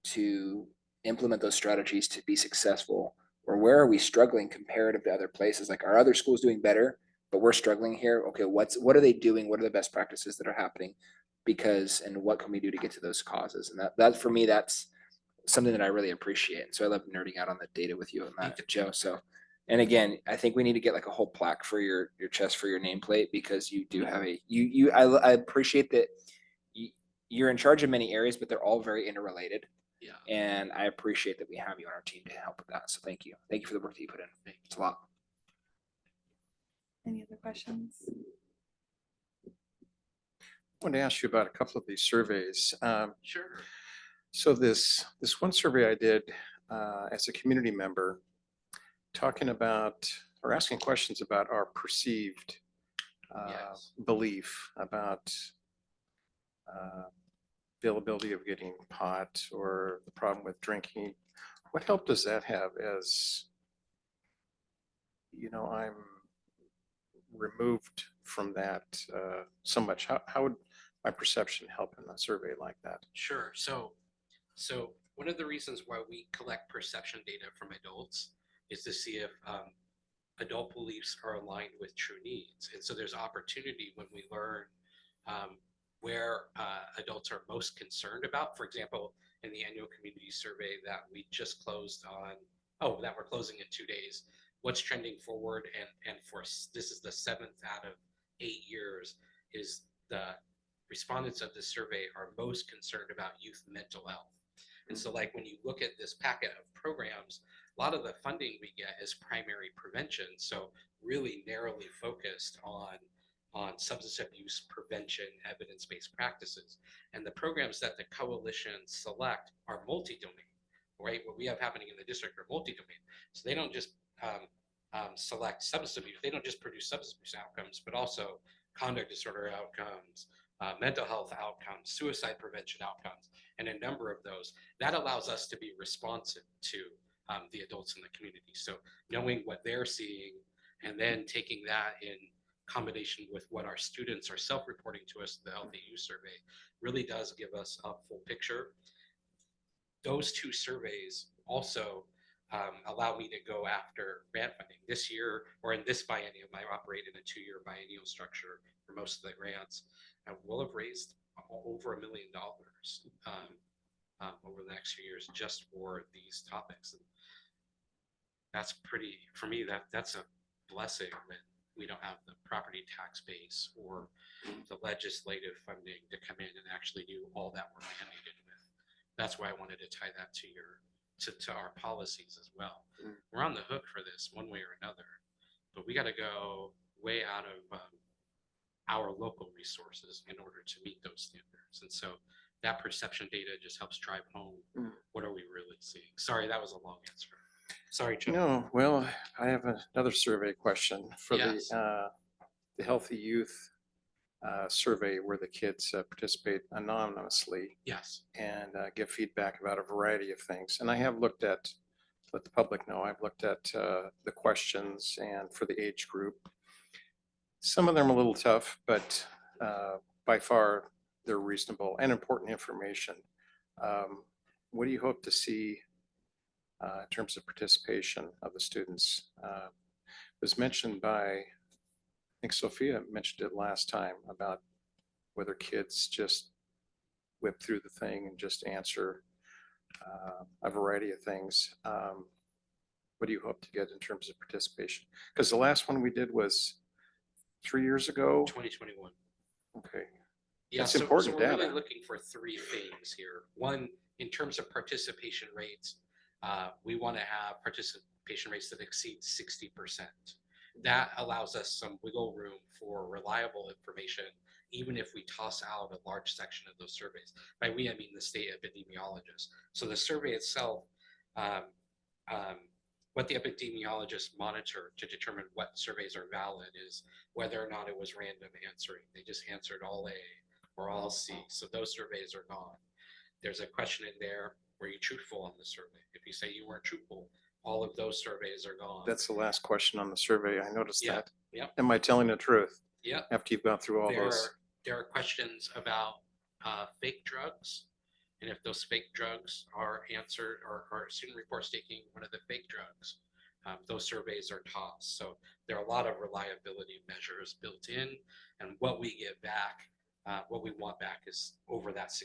to implement those strategies to be successful? Or where are we struggling comparative to other places? Like, are other schools doing better, but we're struggling here? Okay, what are they doing? What are the best practices that are happening? Because, and what can we do to get to those causes? And that for me, that's something that I really appreciate. And so I love nerding out on the data with you and that, Joe. So, and again, I think we need to get like a whole plaque for your chest, for your nameplate, because you do have I appreciate that you're in charge of many areas, but they're all very interrelated. Yeah. And I appreciate that we have you on our team to help with that. So thank you. Thank you for the work that you put in. It's a lot. Any other questions? I wanted to ask you about a couple of these surveys. Sure. So this one survey I did as a community member, talking about or asking questions about our perceived Yes. belief about availability of getting pot or the problem with drinking. What help does that have as, you know, I'm removed from that so much? How would my perception help in a survey like that? Sure. So one of the reasons why we collect perception data from adults is to see if adult beliefs are aligned with true needs. And so there's opportunity when we learn where adults are most concerned about. For example, in the annual community survey that we just closed on, that we're closing in 2 days, what's trending forward, and for this is the 7th out of 8 years, is the respondents of this survey are most concerned about youth mental health. And so like when you look at this packet of programs, a lot of the funding we get is primary prevention. So really narrowly focused on substance abuse prevention, evidence-based practices. And the programs that the coalition select are multi-domain, right? What we have happening in the district are multi-domain. So they don't just select substance abuse. They don't just produce substance abuse outcomes, but also conduct disorder outcomes, mental health outcomes, suicide prevention outcomes, and a number of those. That allows us to be responsive to the adults in the community. So knowing what they're seeing and then taking that in combination with what our students are self-reporting to us, the Healthy Youth Survey, really does give us a full picture. Those two surveys also allow me to go after grant funding. This year, or in this biennium, I operate in a 2-year biennial structure for most of the grants. And we'll have raised over $1 million over the next few years just for these topics. And that's pretty, for me, that's a blessing when we don't have the property tax base or the legislative funding to come in and actually do all that we're mandated with. That's why I wanted to tie that to our policies as well. We're on the hook for this one way or another, but we got to go way out of our local resources in order to meet those standards. And so that perception data just helps drive home what are we really seeing. Sorry, that was a long answer. Sorry, Chuck. No, well, I have another survey question for Yes. the Healthy Youth survey where the kids participate anonymously Yes. and give feedback about a variety of things. And I have looked at, let the public know, I've looked at the questions and for the age group. Some of them are a little tough, but by far they're reasonable and important information. What do you hope to see in terms of participation of the students? It was mentioned by, I think Sophia mentioned it last time about whether kids just whip through the thing and just answer a variety of things. What do you hope to get in terms of participation? Because the last one we did was 3 years ago. 2021. Okay. Yeah, That's so important we're really data. looking for 3 things here. One, in terms of participation rates, we want to have participation rates that exceed 60%. That allows us some wiggle room for reliable information, even if we toss out a large section of those surveys. By we, I mean the state epidemiologists. So the survey itself, what the epidemiologists monitor to determine what surveys are valid is whether or not it was random answering. They just answered all A or all C. So those surveys are gone. There's a question in there, were you truthful on the survey? If you say you weren't truthful, all of those surveys are gone. That's the last question on the survey. I noticed Yeah, that. yep. Am I telling the truth? Yep. After you've gone through all those. There are questions about fake drugs. And if those fake drugs are answered or a student reports taking one of the fake drugs, those surveys are tossed. So there are a lot of reliability measures built in, and what we get back, what we want back is over that 60%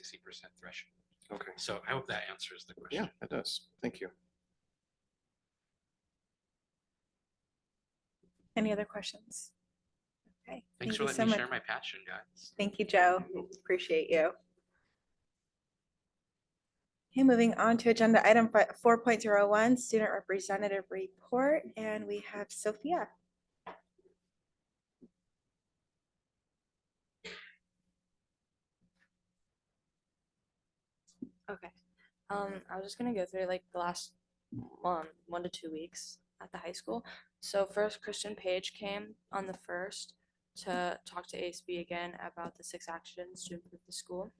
threshold. Okay. So I hope that answers the question. Yeah, it does. Thank you. Any other questions? Okay. Thanks thank for you letting so me much. share my passion, guys. Thank you, Joe. Appreciate you. Okay, moving on to agenda item 4.01, student representative report, and we have Sophia. Okay. I was just gonna go through like the last 1 to 2 weeks at the high school. So first, Christian Page came on the 1st to talk to ASB again about the 6 actions to improve the school.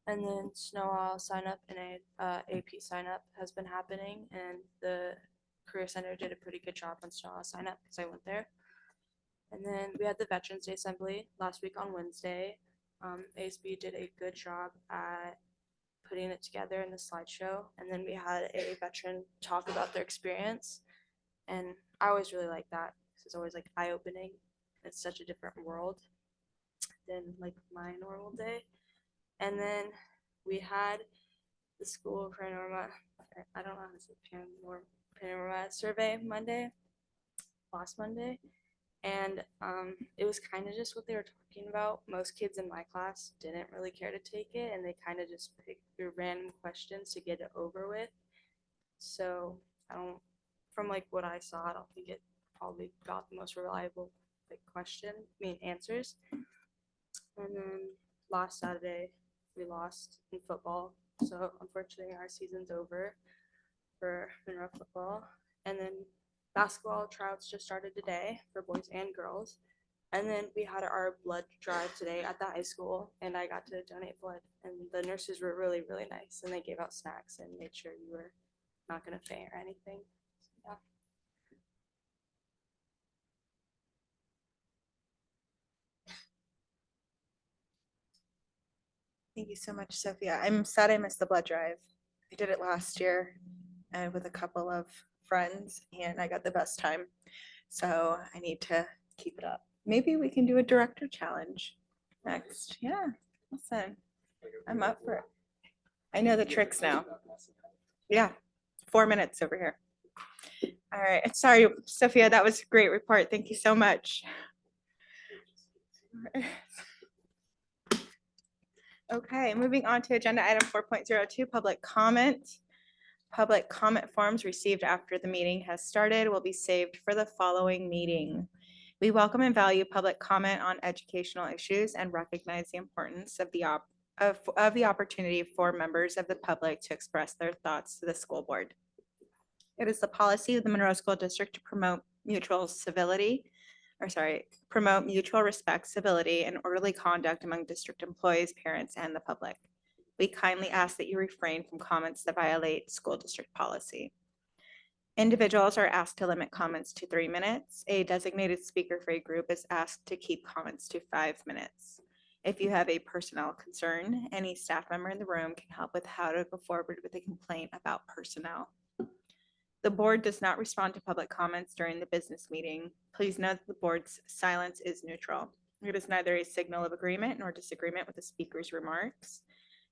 And then Snow Owl sign up and a AP sign up has been happening, and the Career Center did a pretty good job on Snow Owl sign up because I went there. And then we had the Veterans Day Assembly last week on Wednesday. ASB did a good job at putting it together in the slideshow, and then we had a veteran talk about their experience, and I always really like that because it's always like eye-opening. It's such a different world than like my normal day. And then we had the school panorama, I don't know how to say panorama survey last Monday, and it was kind of just what they were talking about. Most kids in my class didn't really care to take it, and they kind of just picked through random questions to get it over with. So from like what I saw, I don't think it probably got the most reliable answers. And then last Saturday, we lost in football. So unfortunately, our season's over for Monroe football. And then basketball tryouts just started today for boys and girls. And then we had our blood drive today at the high school, and I got to donate blood. And the nurses were really, really nice, and they gave out snacks and made sure you were not going to faint or anything. So, yeah. Thank you so much, Sophia. I'm sad I missed the blood drive. I did it last year and with a couple of friends, and I got the best time. So I need to keep it up. Maybe we can do a director challenge next. Yeah, listen, I'm up for it. I know the tricks now. Yeah, 4 minutes over here. All right, sorry, Sophia, that was a great report. Thank you so much. Okay, moving on to agenda item 4.02, public comment. Public comment forms received after the meeting has started will be saved for the following meeting. We welcome and value public comment on educational issues and recognize the importance of the opportunity for members of the public to express their thoughts to the school board. It is the policy of the Monroe School District to promote mutual respect, civility, and orderly conduct among district employees, parents, and the public. We kindly ask that you refrain from comments that violate school district policy. Individuals are asked to limit comments to 3 minutes. A designated speaker for a group is asked to keep comments to 5 minutes. If you have a personnel concern, any staff member in the room can help with how to go forward with a complaint about personnel. The board does not respond to public comments during the business meeting. Please note that the board's silence is neutral. It is neither a signal of agreement nor disagreement with the speaker's remarks.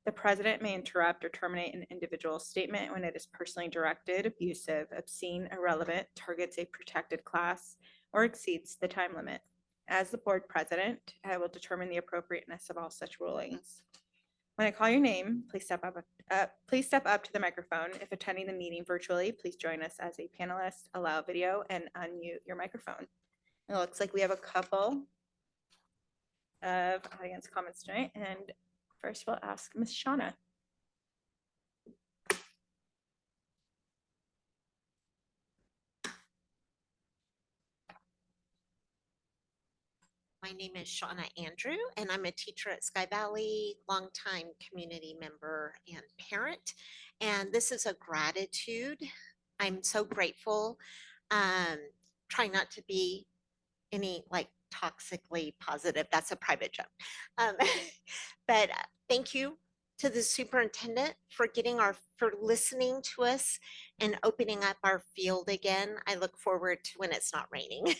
The president may interrupt or terminate an individual statement when it is personally directed, abusive, obscene, irrelevant, targets a protected class, or exceeds the time limit. As the board president, I will determine the appropriateness of all such rulings. When I call your name, please step up to the microphone. If attending the meeting virtually, please join us as a panelist, allow video, and unmute your microphone. It looks like we have a couple of audience comments tonight, and first we'll ask Ms. Shauna. My name is Shauna Andrew, and I'm a teacher at Sky Valley, longtime community member and parent. And this is a gratitude. I'm so grateful. Try not to be any like toxically positive. That's a private joke. Um, but thank you to the superintendent for listening to us and opening up our field again. I look forward to when it's not raining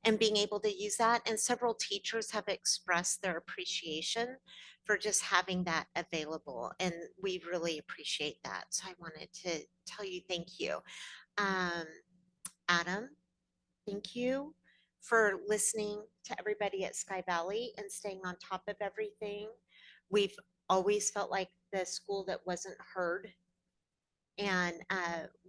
and being able to use that. And several teachers have expressed their appreciation for just having that available. And we really appreciate that. So I wanted to tell you thank you. Adam, thank you for listening to everybody at Sky Valley and staying on top of everything. We've always felt like the school that wasn't heard. And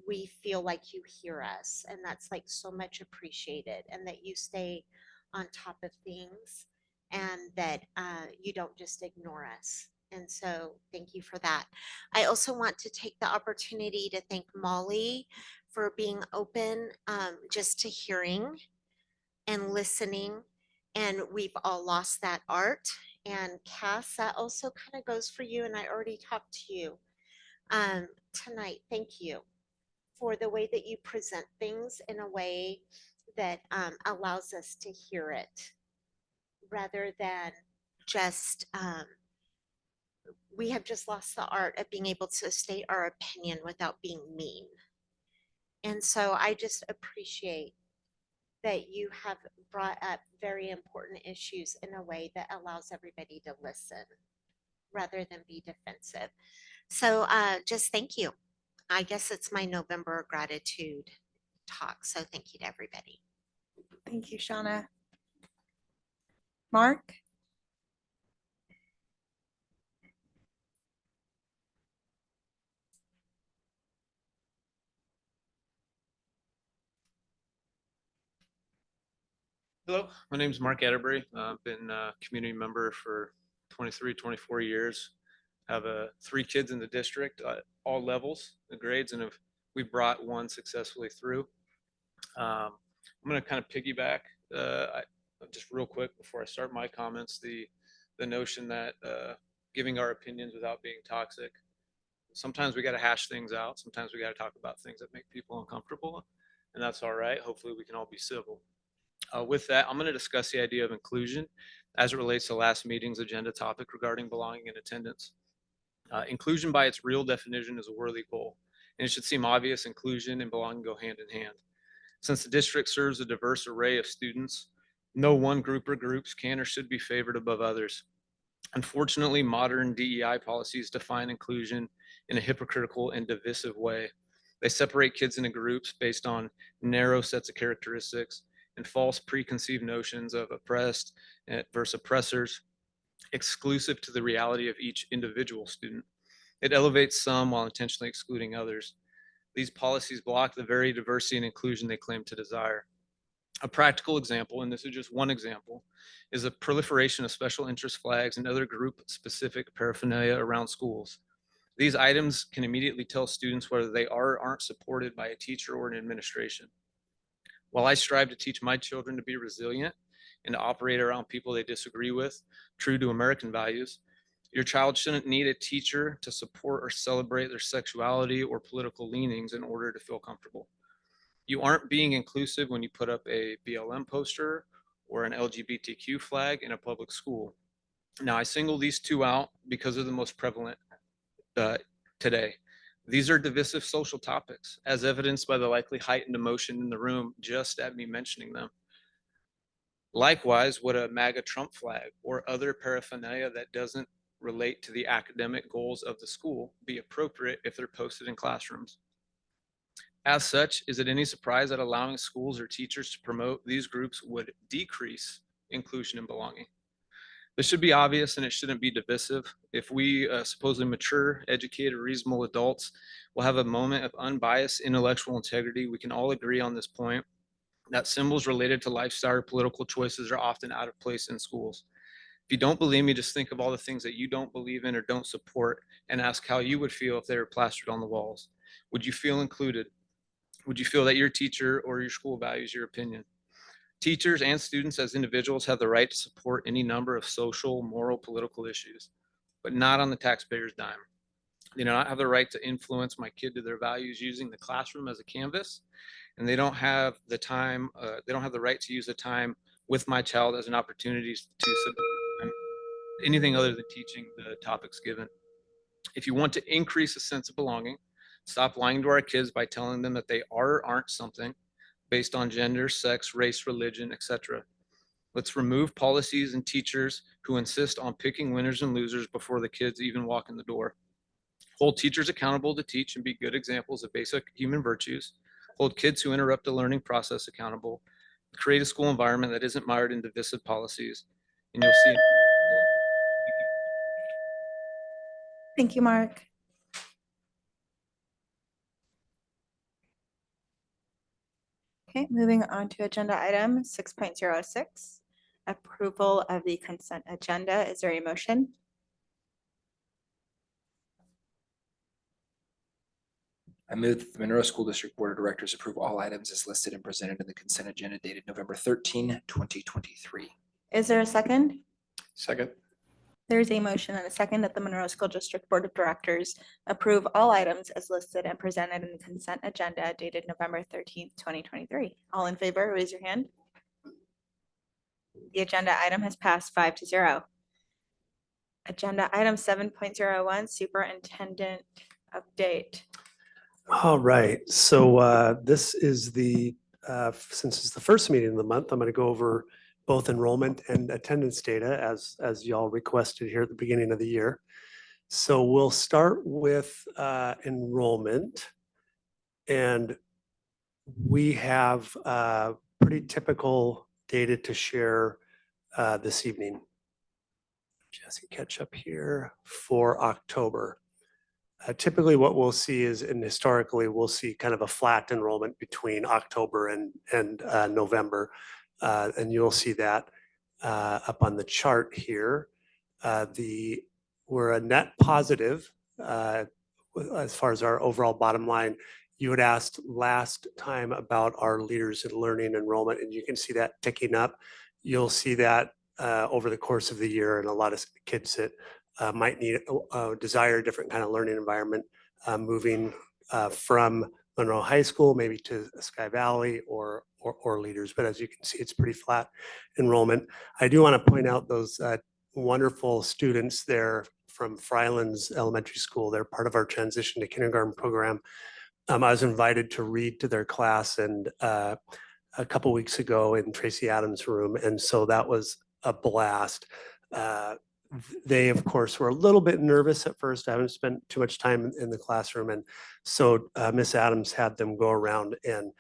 we feel like you hear us, and that's like so much appreciated, and that you stay on top of things, and that you don't just ignore us. And so thank you for that. I also want to take the opportunity to thank Molly for being open just to hearing and listening. And we've all lost that art. And Cass, that also kind of goes for you. And I already talked to you tonight. Thank you for the way that you present things in a way that allows us to hear it rather than just, we have just lost the art of being able to state our opinion without being mean. And so I just appreciate that you have brought up very important issues in a way that allows everybody to listen rather than be defensive. So just thank you. I guess it's my November gratitude talk. So thank you to everybody. Thank you, Shauna. Mark? Hello, my name is Mark Atterbury. I've been a community member for 23, 24 years. Have 3 kids in the district at all levels, the grades, and we brought one successfully through. I'm going to kind of piggyback just real quick before I start my comments, the notion that giving our opinions without being toxic. Sometimes we got to hash things out. Sometimes we got to talk about things that make people uncomfortable, and that's all right. Hopefully we can all be civil. With that, I'm going to discuss the idea of inclusion as it relates to last meeting's agenda topic regarding belonging and attendance. Inclusion by its real definition is a worthy goal, and it should seem obvious inclusion and belonging go hand in hand. Since the district serves a diverse array of students, no one group or groups can or should be favored above others. Unfortunately, modern DEI policies define inclusion in a hypocritical and divisive way. They separate kids into groups based on narrow sets of characteristics and false preconceived notions of oppressed versus oppressors, exclusive to the reality of each individual student. It elevates some while intentionally excluding others. These policies block the very diversity and inclusion they claim to desire. A practical example, and this is just one example, is a proliferation of special interest flags and other group-specific paraphernalia around schools. These items can immediately tell students whether they are or aren't supported by a teacher or an administration. While I strive to teach my children to be resilient and to operate around people they disagree with, true to American values, your child shouldn't need a teacher to support or celebrate their sexuality or political leanings in order to feel comfortable. You aren't being inclusive when you put up a BLM poster or an LGBTQ flag in a public school. Now, I single these two out because they're the most prevalent today. These are divisive social topics, as evidenced by the likely heightened emotion in the room just at me mentioning them. Likewise, would a MAGA Trump flag or other paraphernalia that doesn't relate to the academic goals of the school be appropriate if they're posted in classrooms? As such, is it any surprise that allowing schools or teachers to promote these groups would decrease inclusion and belonging? This should be obvious and it shouldn't be divisive. If we supposedly mature, educated, reasonable adults will have a moment of unbiased intellectual integrity, we can all agree on this point that symbols related to lifestyle or political choices are often out of place in schools. If you don't believe me, just think of all the things that you don't believe in or don't support and ask how you would feel if they were plastered on the walls. Would you feel included? Would you feel that your teacher or your school values your opinion? Teachers and students as individuals have the right to support any number of social, moral, political issues, but not on the taxpayer's dime. They do not have the right to influence my kid to their values using the classroom as a canvas, and they don't have the time, they don't have the right to use the time with my child as an opportunity to anything other than teaching the topics given. If you want to increase a sense of belonging, stop lying to our kids by telling them that they are or aren't something based on gender, sex, race, religion, etc. Let's remove policies and teachers who insist on picking winners and losers before the kids even walk in the door. Hold teachers accountable to teach and be good examples of basic human virtues. Hold kids who interrupt the learning process accountable. Create a school environment that isn't mired in divisive policies. And you'll see. Thank you, Mark. Okay, moving on to agenda item 6.06, approval of the consent agenda. Is there a motion? I move that the Monroe School District Board of Directors approve all items as listed and presented in the consent agenda dated November 13, 2023. Is there a second? Second. There's a motion and a second that the Monroe School District Board of Directors approve all items as listed and presented in the consent agenda dated November 13th, 2023. All in favor, raise your hand. The agenda item has passed 5-0. Agenda item 7.01, superintendent update. All right, so this is since it's the first meeting of the month, I'm going to go over both enrollment and attendance data as y'all requested here at the beginning of the year. So we'll start with enrollment. And we have pretty typical data to share this evening. Jesse, catch up here for October. Typically what we'll see is, and historically, we'll see kind of a flat enrollment between October and November. And you'll see that up on the chart here. We're a net positive as far as our overall bottom line. You had asked last time about our leaders in learning enrollment, and you can see that ticking up. You'll see that over the course of the year, and a lot of kids that might need desire a different kind of learning environment, moving from Monroe High School, maybe to Sky Valley or leaders. But as you can see, it's pretty flat enrollment. I do want to point out those wonderful students there from Frylands Elementary School. They're part of our transition to kindergarten program. I was invited to read to their class and a couple weeks ago in Tracy Adams' room. And so that was a blast. They, of course, were a little bit nervous at first. I haven't spent too much time in the classroom. And so Miss Adams had them go around and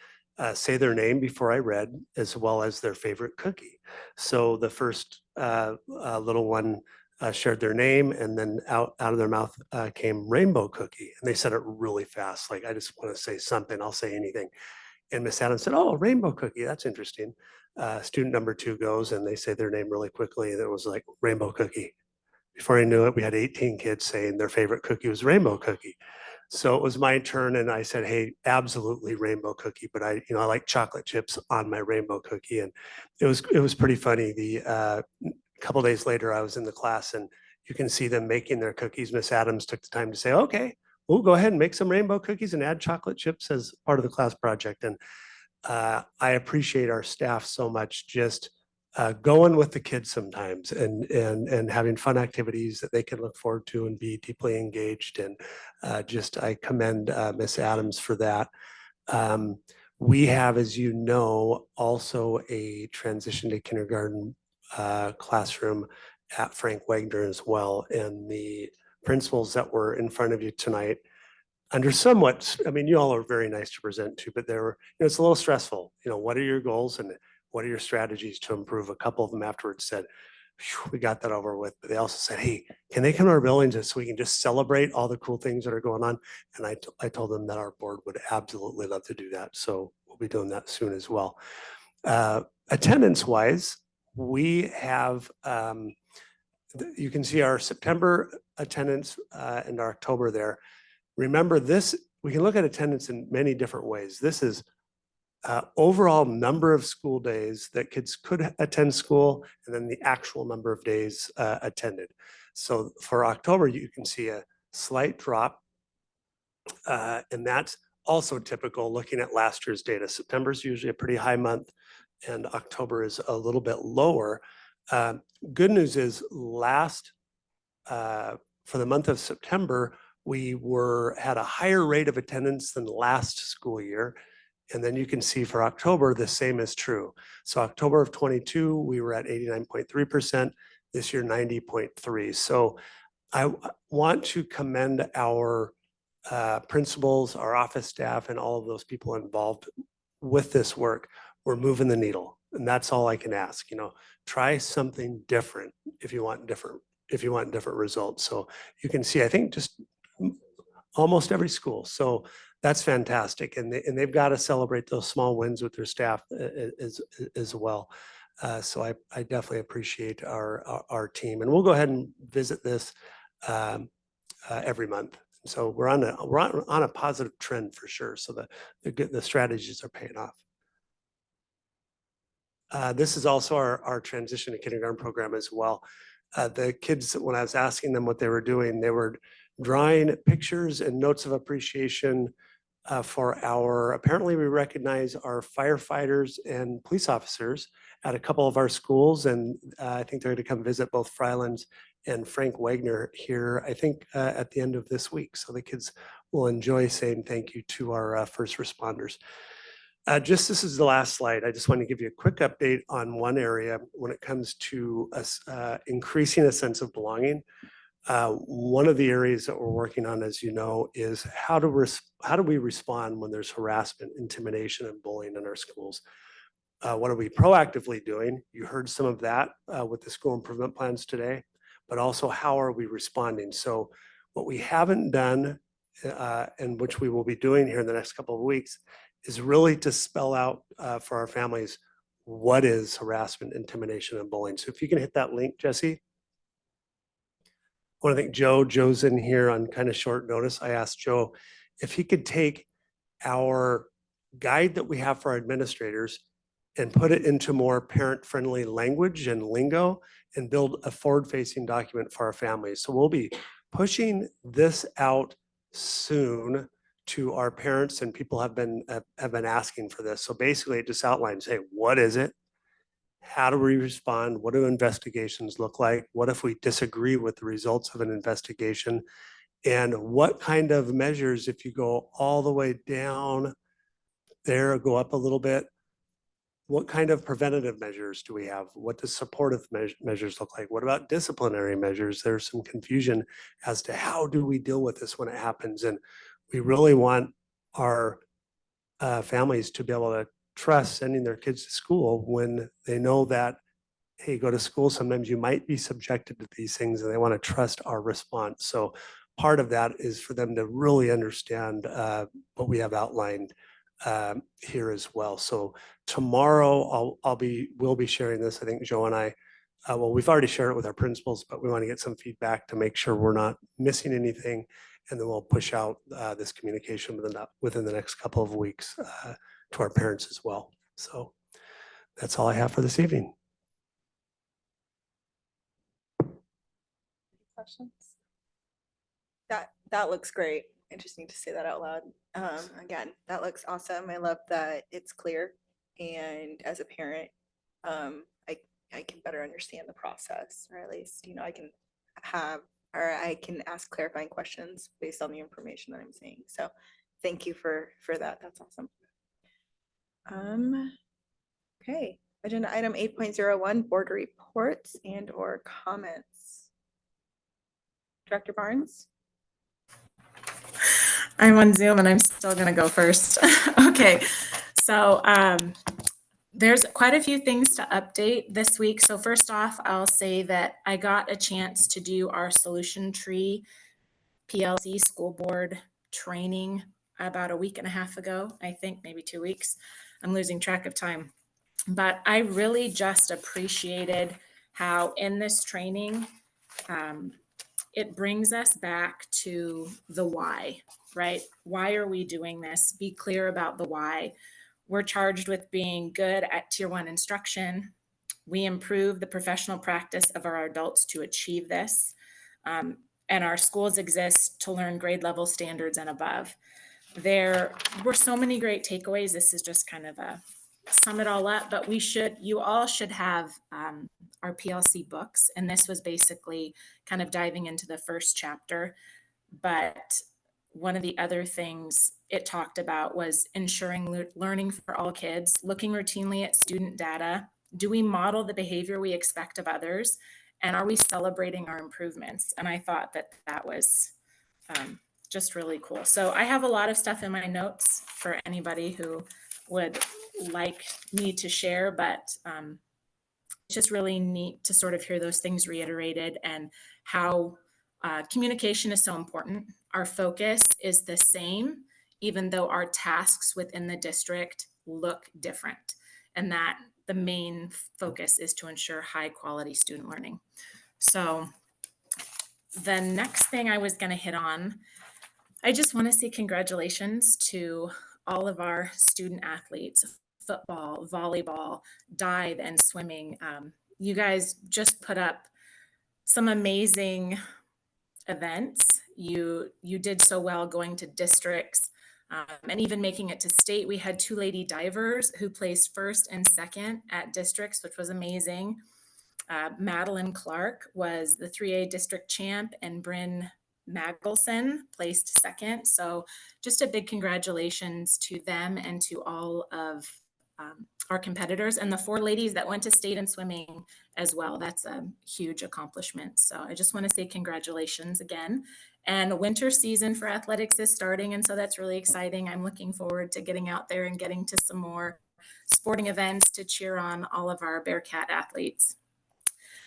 say their name before I read, as well as their favorite cookie. So the first little one shared their name, and then out of their mouth came rainbow cookie. And they said it really fast. Like, I just want to say something, I'll say anything. And Miss Adams said, oh, rainbow cookie, that's interesting. Student number 2 goes and they say their name really quickly. And it was like rainbow cookie. Before I knew it, we had 18 kids saying their favorite cookie was rainbow cookie. So it was my turn, and I said, hey, absolutely rainbow cookie, but I like chocolate chips on my rainbow cookie. And it was pretty funny. The couple days later, I was in the class, and you can see them making their cookies. Miss Adams took the time to say, okay, we'll go ahead and make some rainbow cookies and add chocolate chips as part of the class project. And I appreciate our staff so much, just going with the kids sometimes and having fun activities that they can look forward to and be deeply engaged. And I commend Miss Adams for that. We have, as you know, also a transition to kindergarten classroom at Frank Wagner as well. And the principals that were in front of you tonight, under somewhat, I mean, you all are very nice to present to, but it's a little stressful. What are your goals and what are your strategies to improve? A couple of them afterwards said, we got that over with. But they also said, hey, can they come to our buildings so we can just celebrate all the cool things that are going on? And I told them that our board would absolutely love to do that. So we'll be doing that soon as well. Attendance wise, we have, you can see our September attendance and our October there. Remember this, we can look at attendance in many different ways. This is overall number of school days that kids could attend school, and then the actual number of days attended. So for October, you can see a slight drop, and that's also typical looking at last year's data. September is usually a pretty high month. and October is a little bit lower. Good news is for the month of September, we had a higher rate of attendance than last school year. And then you can see for October, the same is true. So October of 22, we were at 89.3%. This year, 90.3. So I want to commend our principals, our office staff, and all of those people involved with this work. We're moving the needle, and that's all I can ask. Try something different if you want different results. So you can see, I think, just almost every school. So that's fantastic, and they've got to celebrate those small wins with their staff as well. So I definitely appreciate our team, and we'll go ahead and visit this every month. So we're on a positive trend for sure. So the strategies are paying off. This is also our transition to kindergarten program as well. The kids, when I was asking them what they were doing, they were drawing pictures and notes of appreciation apparently we recognize our firefighters and police officers at a couple of our schools. And I think they're going to come visit both Frylands and Frank Wagner here, I think at the end of this week. So the kids will enjoy saying thank you to our first responders. This is the last slide. I just want to give you a quick update on one area when it comes to increasing a sense of belonging. One of the areas that we're working on, as you know, is how do we respond when there's harassment, intimidation, and bullying in our schools? What are we proactively doing? You heard some of that with the school improvement plans today, but also how are we responding? So what we haven't done, and which we will be doing here in the next couple of weeks, is really to spell out for our families what is harassment, intimidation, and bullying. So if you can hit that link, Jesse. I want to thank Joe. Joe's in here on kind of short notice. I asked Joe if he could take our guide that we have for our administrators and put it into more parent-friendly language and lingo and build a forward-facing document for our families. So we'll be pushing this out soon to our parents, and people have been asking for this. So basically it just outlines, hey, what is it? How do we respond? What do investigations look like? What if we disagree with the results of an investigation? And what kind of measures, if you go all the way down there, go up a little bit, what kind of preventative measures do we have? What does supportive measures look like? What about disciplinary measures? There's some confusion as to how do we deal with this when it happens. And we really want our families to be able to trust sending their kids to school when they know that, hey, go to school, sometimes you might be subjected to these things, and they want to trust our response. So part of that is for them to really understand what we have outlined here as well. So tomorrow we'll be sharing this. I think Joe and I, well, we've already shared it with our principals, but we want to get some feedback to make sure we're not missing anything. And then we'll push out this communication within the next couple of weeks to our parents as well. So that's all I have for this evening. Questions? That looks great. Interesting to say that out loud. Again, that looks awesome. I love that it's clear. And as a parent, I can better understand the process, or at least, I can ask clarifying questions based on the information that I'm seeing. So thank you for that. That's awesome. Okay, agenda item 8.01, board reports and or comments. Director Barnes? I'm on Zoom and I'm still going to go first. Okay, so there's quite a few things to update this week. So first off, I'll say that I got a chance to do our solution tree PLC school board training about a week and a half ago, I think maybe 2 weeks. I'm losing track of time. But I really just appreciated how in this training, it brings us back to the why, right? Why are we doing this? Be clear about the why. We're charged with being good at Tier 1 instruction. We improve the professional practice of our adults to achieve this. And our schools exist to learn grade level standards and above. There were so many great takeaways. This is just kind of a sum it all up, but you all should have our PLC books. And this was basically kind of diving into the first chapter. But one of the other things it talked about was ensuring learning for all kids, looking routinely at student data. Do we model the behavior we expect of others? And are we celebrating our improvements? And I thought that that was just really cool. So I have a lot of stuff in my notes for anybody who would like me to share, but it's just really neat to sort of hear those things reiterated and how communication is so important. Our focus is the same, even though our tasks within the district look different. And that the main focus is to ensure high quality student learning. So the next thing I was going to hit on, I just want to say congratulations to all of our student athletes, football, volleyball, dive, and swimming. You guys just put up some amazing events. You did so well going to districts and even making it to state. We had 2 lady divers who placed first and second at districts, which was amazing. Madeline Clark was the 3A district champ, and Bryn Magelson placed second. So just a big congratulations to them and to all of our competitors, and the 4 ladies that went to state in swimming as well. That's a huge accomplishment. So I just want to say congratulations again. And winter season for athletics is starting, and so that's really exciting. I'm looking forward to getting out there and getting to some more sporting events to cheer on all of our Bearcat athletes.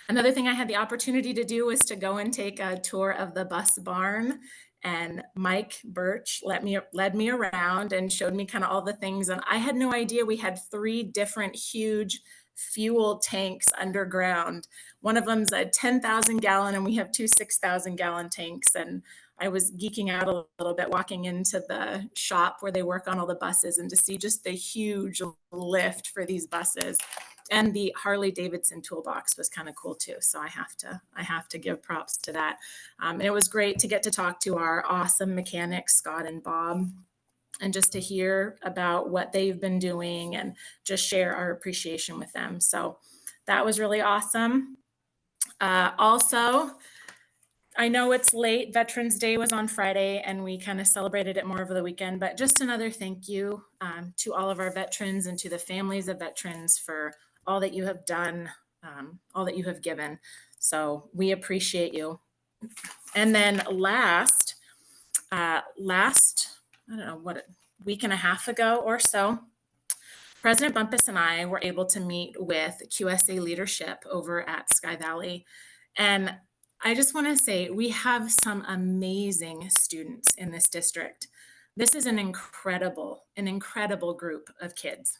Another thing I had the opportunity to do was to go and take a tour of the bus barn, and Mike Birch led me around and showed me kind of all the things. And I had no idea we had 3 different huge fuel tanks underground. One of them's a 10,000 gallon, and we have 2 6,000 gallon tanks. And I was geeking out a little bit walking into the shop where they work on all the buses, and to see just the huge lift for these buses. And the Harley Davidson toolbox was kind of cool too. So I have to give props to that. And it was great to get to talk to our awesome mechanics, Scott and Bob, and just to hear about what they've been doing and just share our appreciation with them. So that was really awesome. Also, I know it's late. Veterans Day was on Friday, and we kind of celebrated it more over the weekend, but just another thank you to all of our veterans and to the families of veterans for all that you have done, all that you have given. So we appreciate you. And then last, I don't know, what, a week and a half ago or so, President Bumpus and I were able to meet with QSA leadership over at Sky Valley. And I just want to say we have some amazing students in this district. This is an incredible group of kids.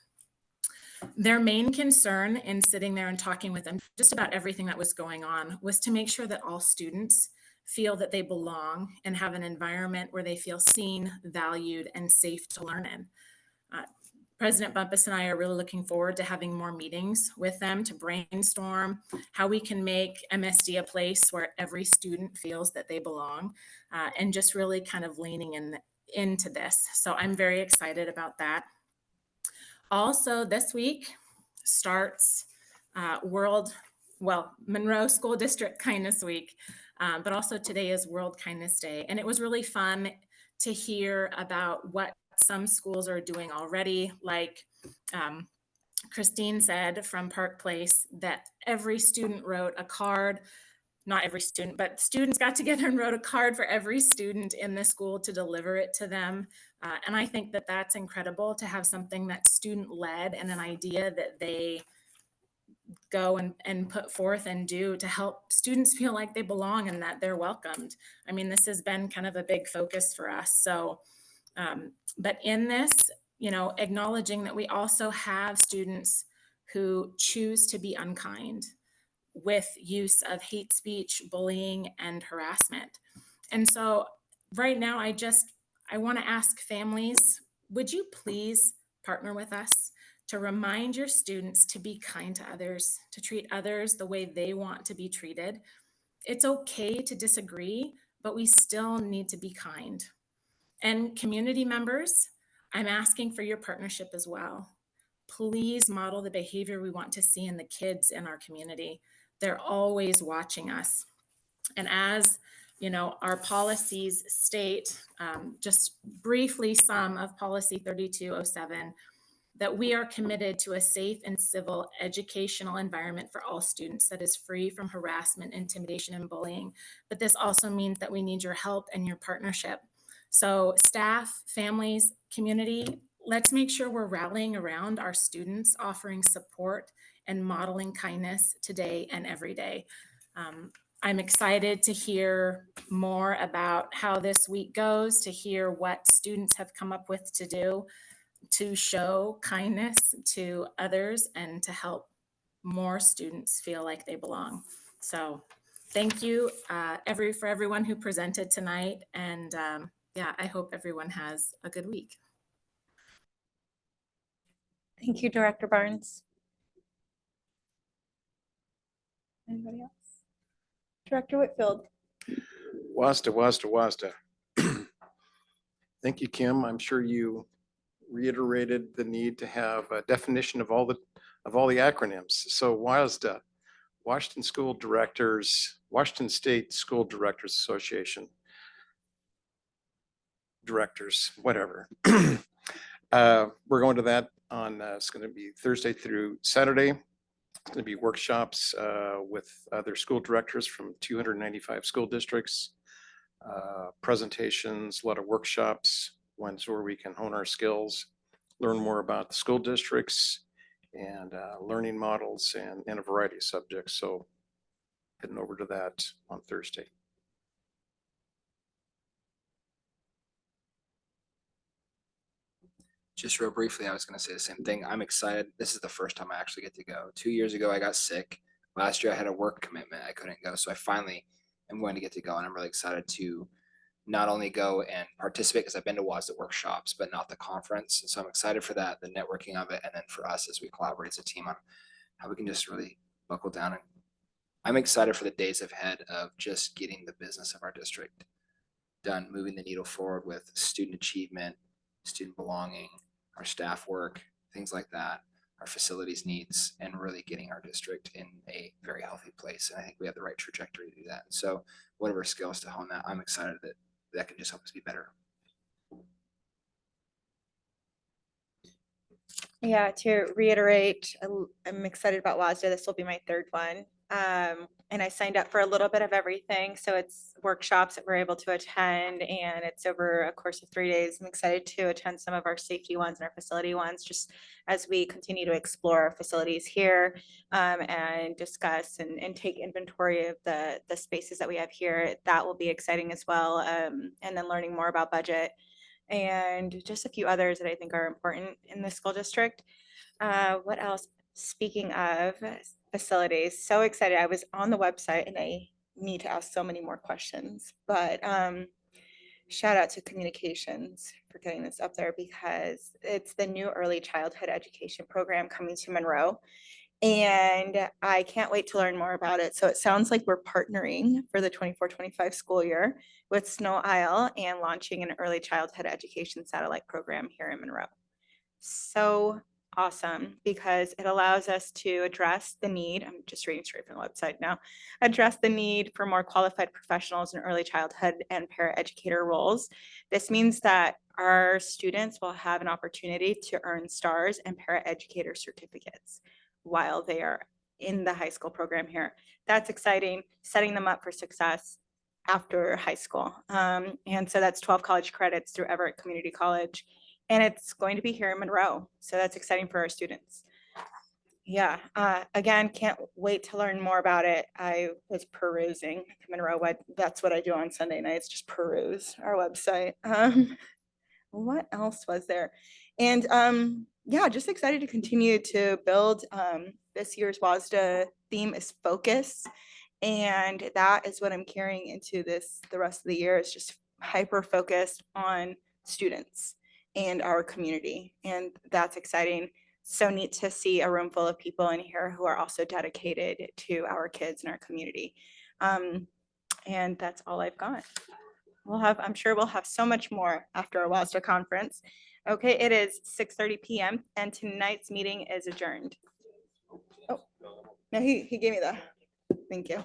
Their main concern in sitting there and talking with them just about everything that was going on was to make sure that all students feel that they belong and have an environment where they feel seen, valued, and safe to learn in. President Bumpus and I are really looking forward to having more meetings with them to brainstorm how we can make MSD a place where every student feels that they belong, and just really kind of leaning into this. So I'm very excited about that. Also, this week starts Monroe School District Kindness Week, but also today is World Kindness Day. And it was really fun to hear about what some schools are doing already. Like Christine said from Park Place, that every student wrote a card. Not every student, but students got together and wrote a card for every student in the school to deliver it to them. And I think that that's incredible to have something that's student led and an idea that they go and put forth and do to help students feel like they belong and that they're welcomed. I mean, this has been kind of a big focus for us. So, but in this, acknowledging that we also have students who choose to be unkind with use of hate speech, bullying, and harassment. And so right now, I want to ask families, would you please partner with us to remind your students to be kind to others, to treat others the way they want to be treated? It's okay to disagree, but we still need to be kind. And community members, I'm asking for your partnership as well. please model the behavior we want to see in the kids in our community. They're always watching us. And as you know, our policies state, just briefly, some of policy 3207, that we are committed to a safe and civil educational environment for all students that is free from harassment, intimidation, and bullying. But this also means that we need your help and your partnership. So staff, families, community, let's make sure we're rallying around our students, offering support and modeling kindness today and every day. I'm excited to hear more about how this week goes, to hear what students have come up with to do to show kindness to others and to help more students feel like they belong. So thank you for everyone who presented tonight. And yeah, I hope everyone has a good week. Thank you, Director Barnes. Anybody else? Director Whitfield. WASDA. Thank you, Kim. I'm sure you reiterated the need to have a definition of all the acronyms. So WASDA, Washington State School Directors Association. Directors, whatever. We're going to that on, it's going to be Thursday through Saturday. It's going to be workshops with other school directors from 295 school districts, presentations, a lot of workshops, ones where we can hone our skills, learn more about the school districts and learning models and a variety of subjects. So heading over to that on Thursday. Just real briefly, I was going to say the same thing. I'm excited. This is the first time I actually get to go. 2 years ago, I got sick. Last year, I had a work commitment. I couldn't go. So I finally am going to get to go. And I'm really excited to not only go and participate, because I've been to WASDA workshops, but not the conference. And so I'm excited for that, the networking of it. And then for us as we collaborate as a team on how we can just really buckle down. And I'm excited for the days ahead of just getting the business of our district done, moving the needle forward with student achievement, student belonging, our staff work, things like that, our facilities needs, and really getting our district in a very healthy place. And I think we have the right trajectory to do that. And so whatever skills to hone that, I'm excited that that can just help us be better. Yeah, to reiterate, I'm excited about WASDA. This will be my third one. And I signed up for a little bit of everything. So it's workshops that we're able to attend, and it's over a course of 3 days. I'm excited to attend some of our safety ones and our facility ones, just as we continue to explore our facilities here and discuss and take inventory of the spaces that we have here. That will be exciting as well. And then learning more about budget and just a few others that I think are important in the school district. What else? Speaking of facilities, so excited. I was on the website and I need to ask so many more questions, but shout out to communications for getting this up there, because it's the new early childhood education program coming to Monroe. And I can't wait to learn more about it. So it sounds like we're partnering for the 24-25 school year with Snow Isle and launching an early childhood education satellite program here in Monroe. So awesome, because it allows us to address the need, I'm just reading straight from the website now, address the need for more qualified professionals in early childhood and paraeducator roles. This means that our students will have an opportunity to earn STARS and paraeducator certificates while they are in the high school program here. That's exciting, setting them up for success after high school. And so that's 12 college credits through Everett Community College. And it's going to be here in Monroe. So that's exciting for our students. Yeah, again, can't wait to learn more about it. I was perusing Monroe web. That's what I do on Sunday nights, just peruse our website. What else was there? And yeah, just excited to continue to build. This year's WASDA theme is focus. And that is what I'm carrying into the rest of the year, is just hyper focused on students and our community. And that's exciting. So neat to see a room full of people in here who are also dedicated to our kids and our community. And that's all I've got. I'm sure we'll have so much more after our WASDA conference. Okay, it is 6:30 PM and tonight's meeting is adjourned. Oh, no, he gave me the, thank you.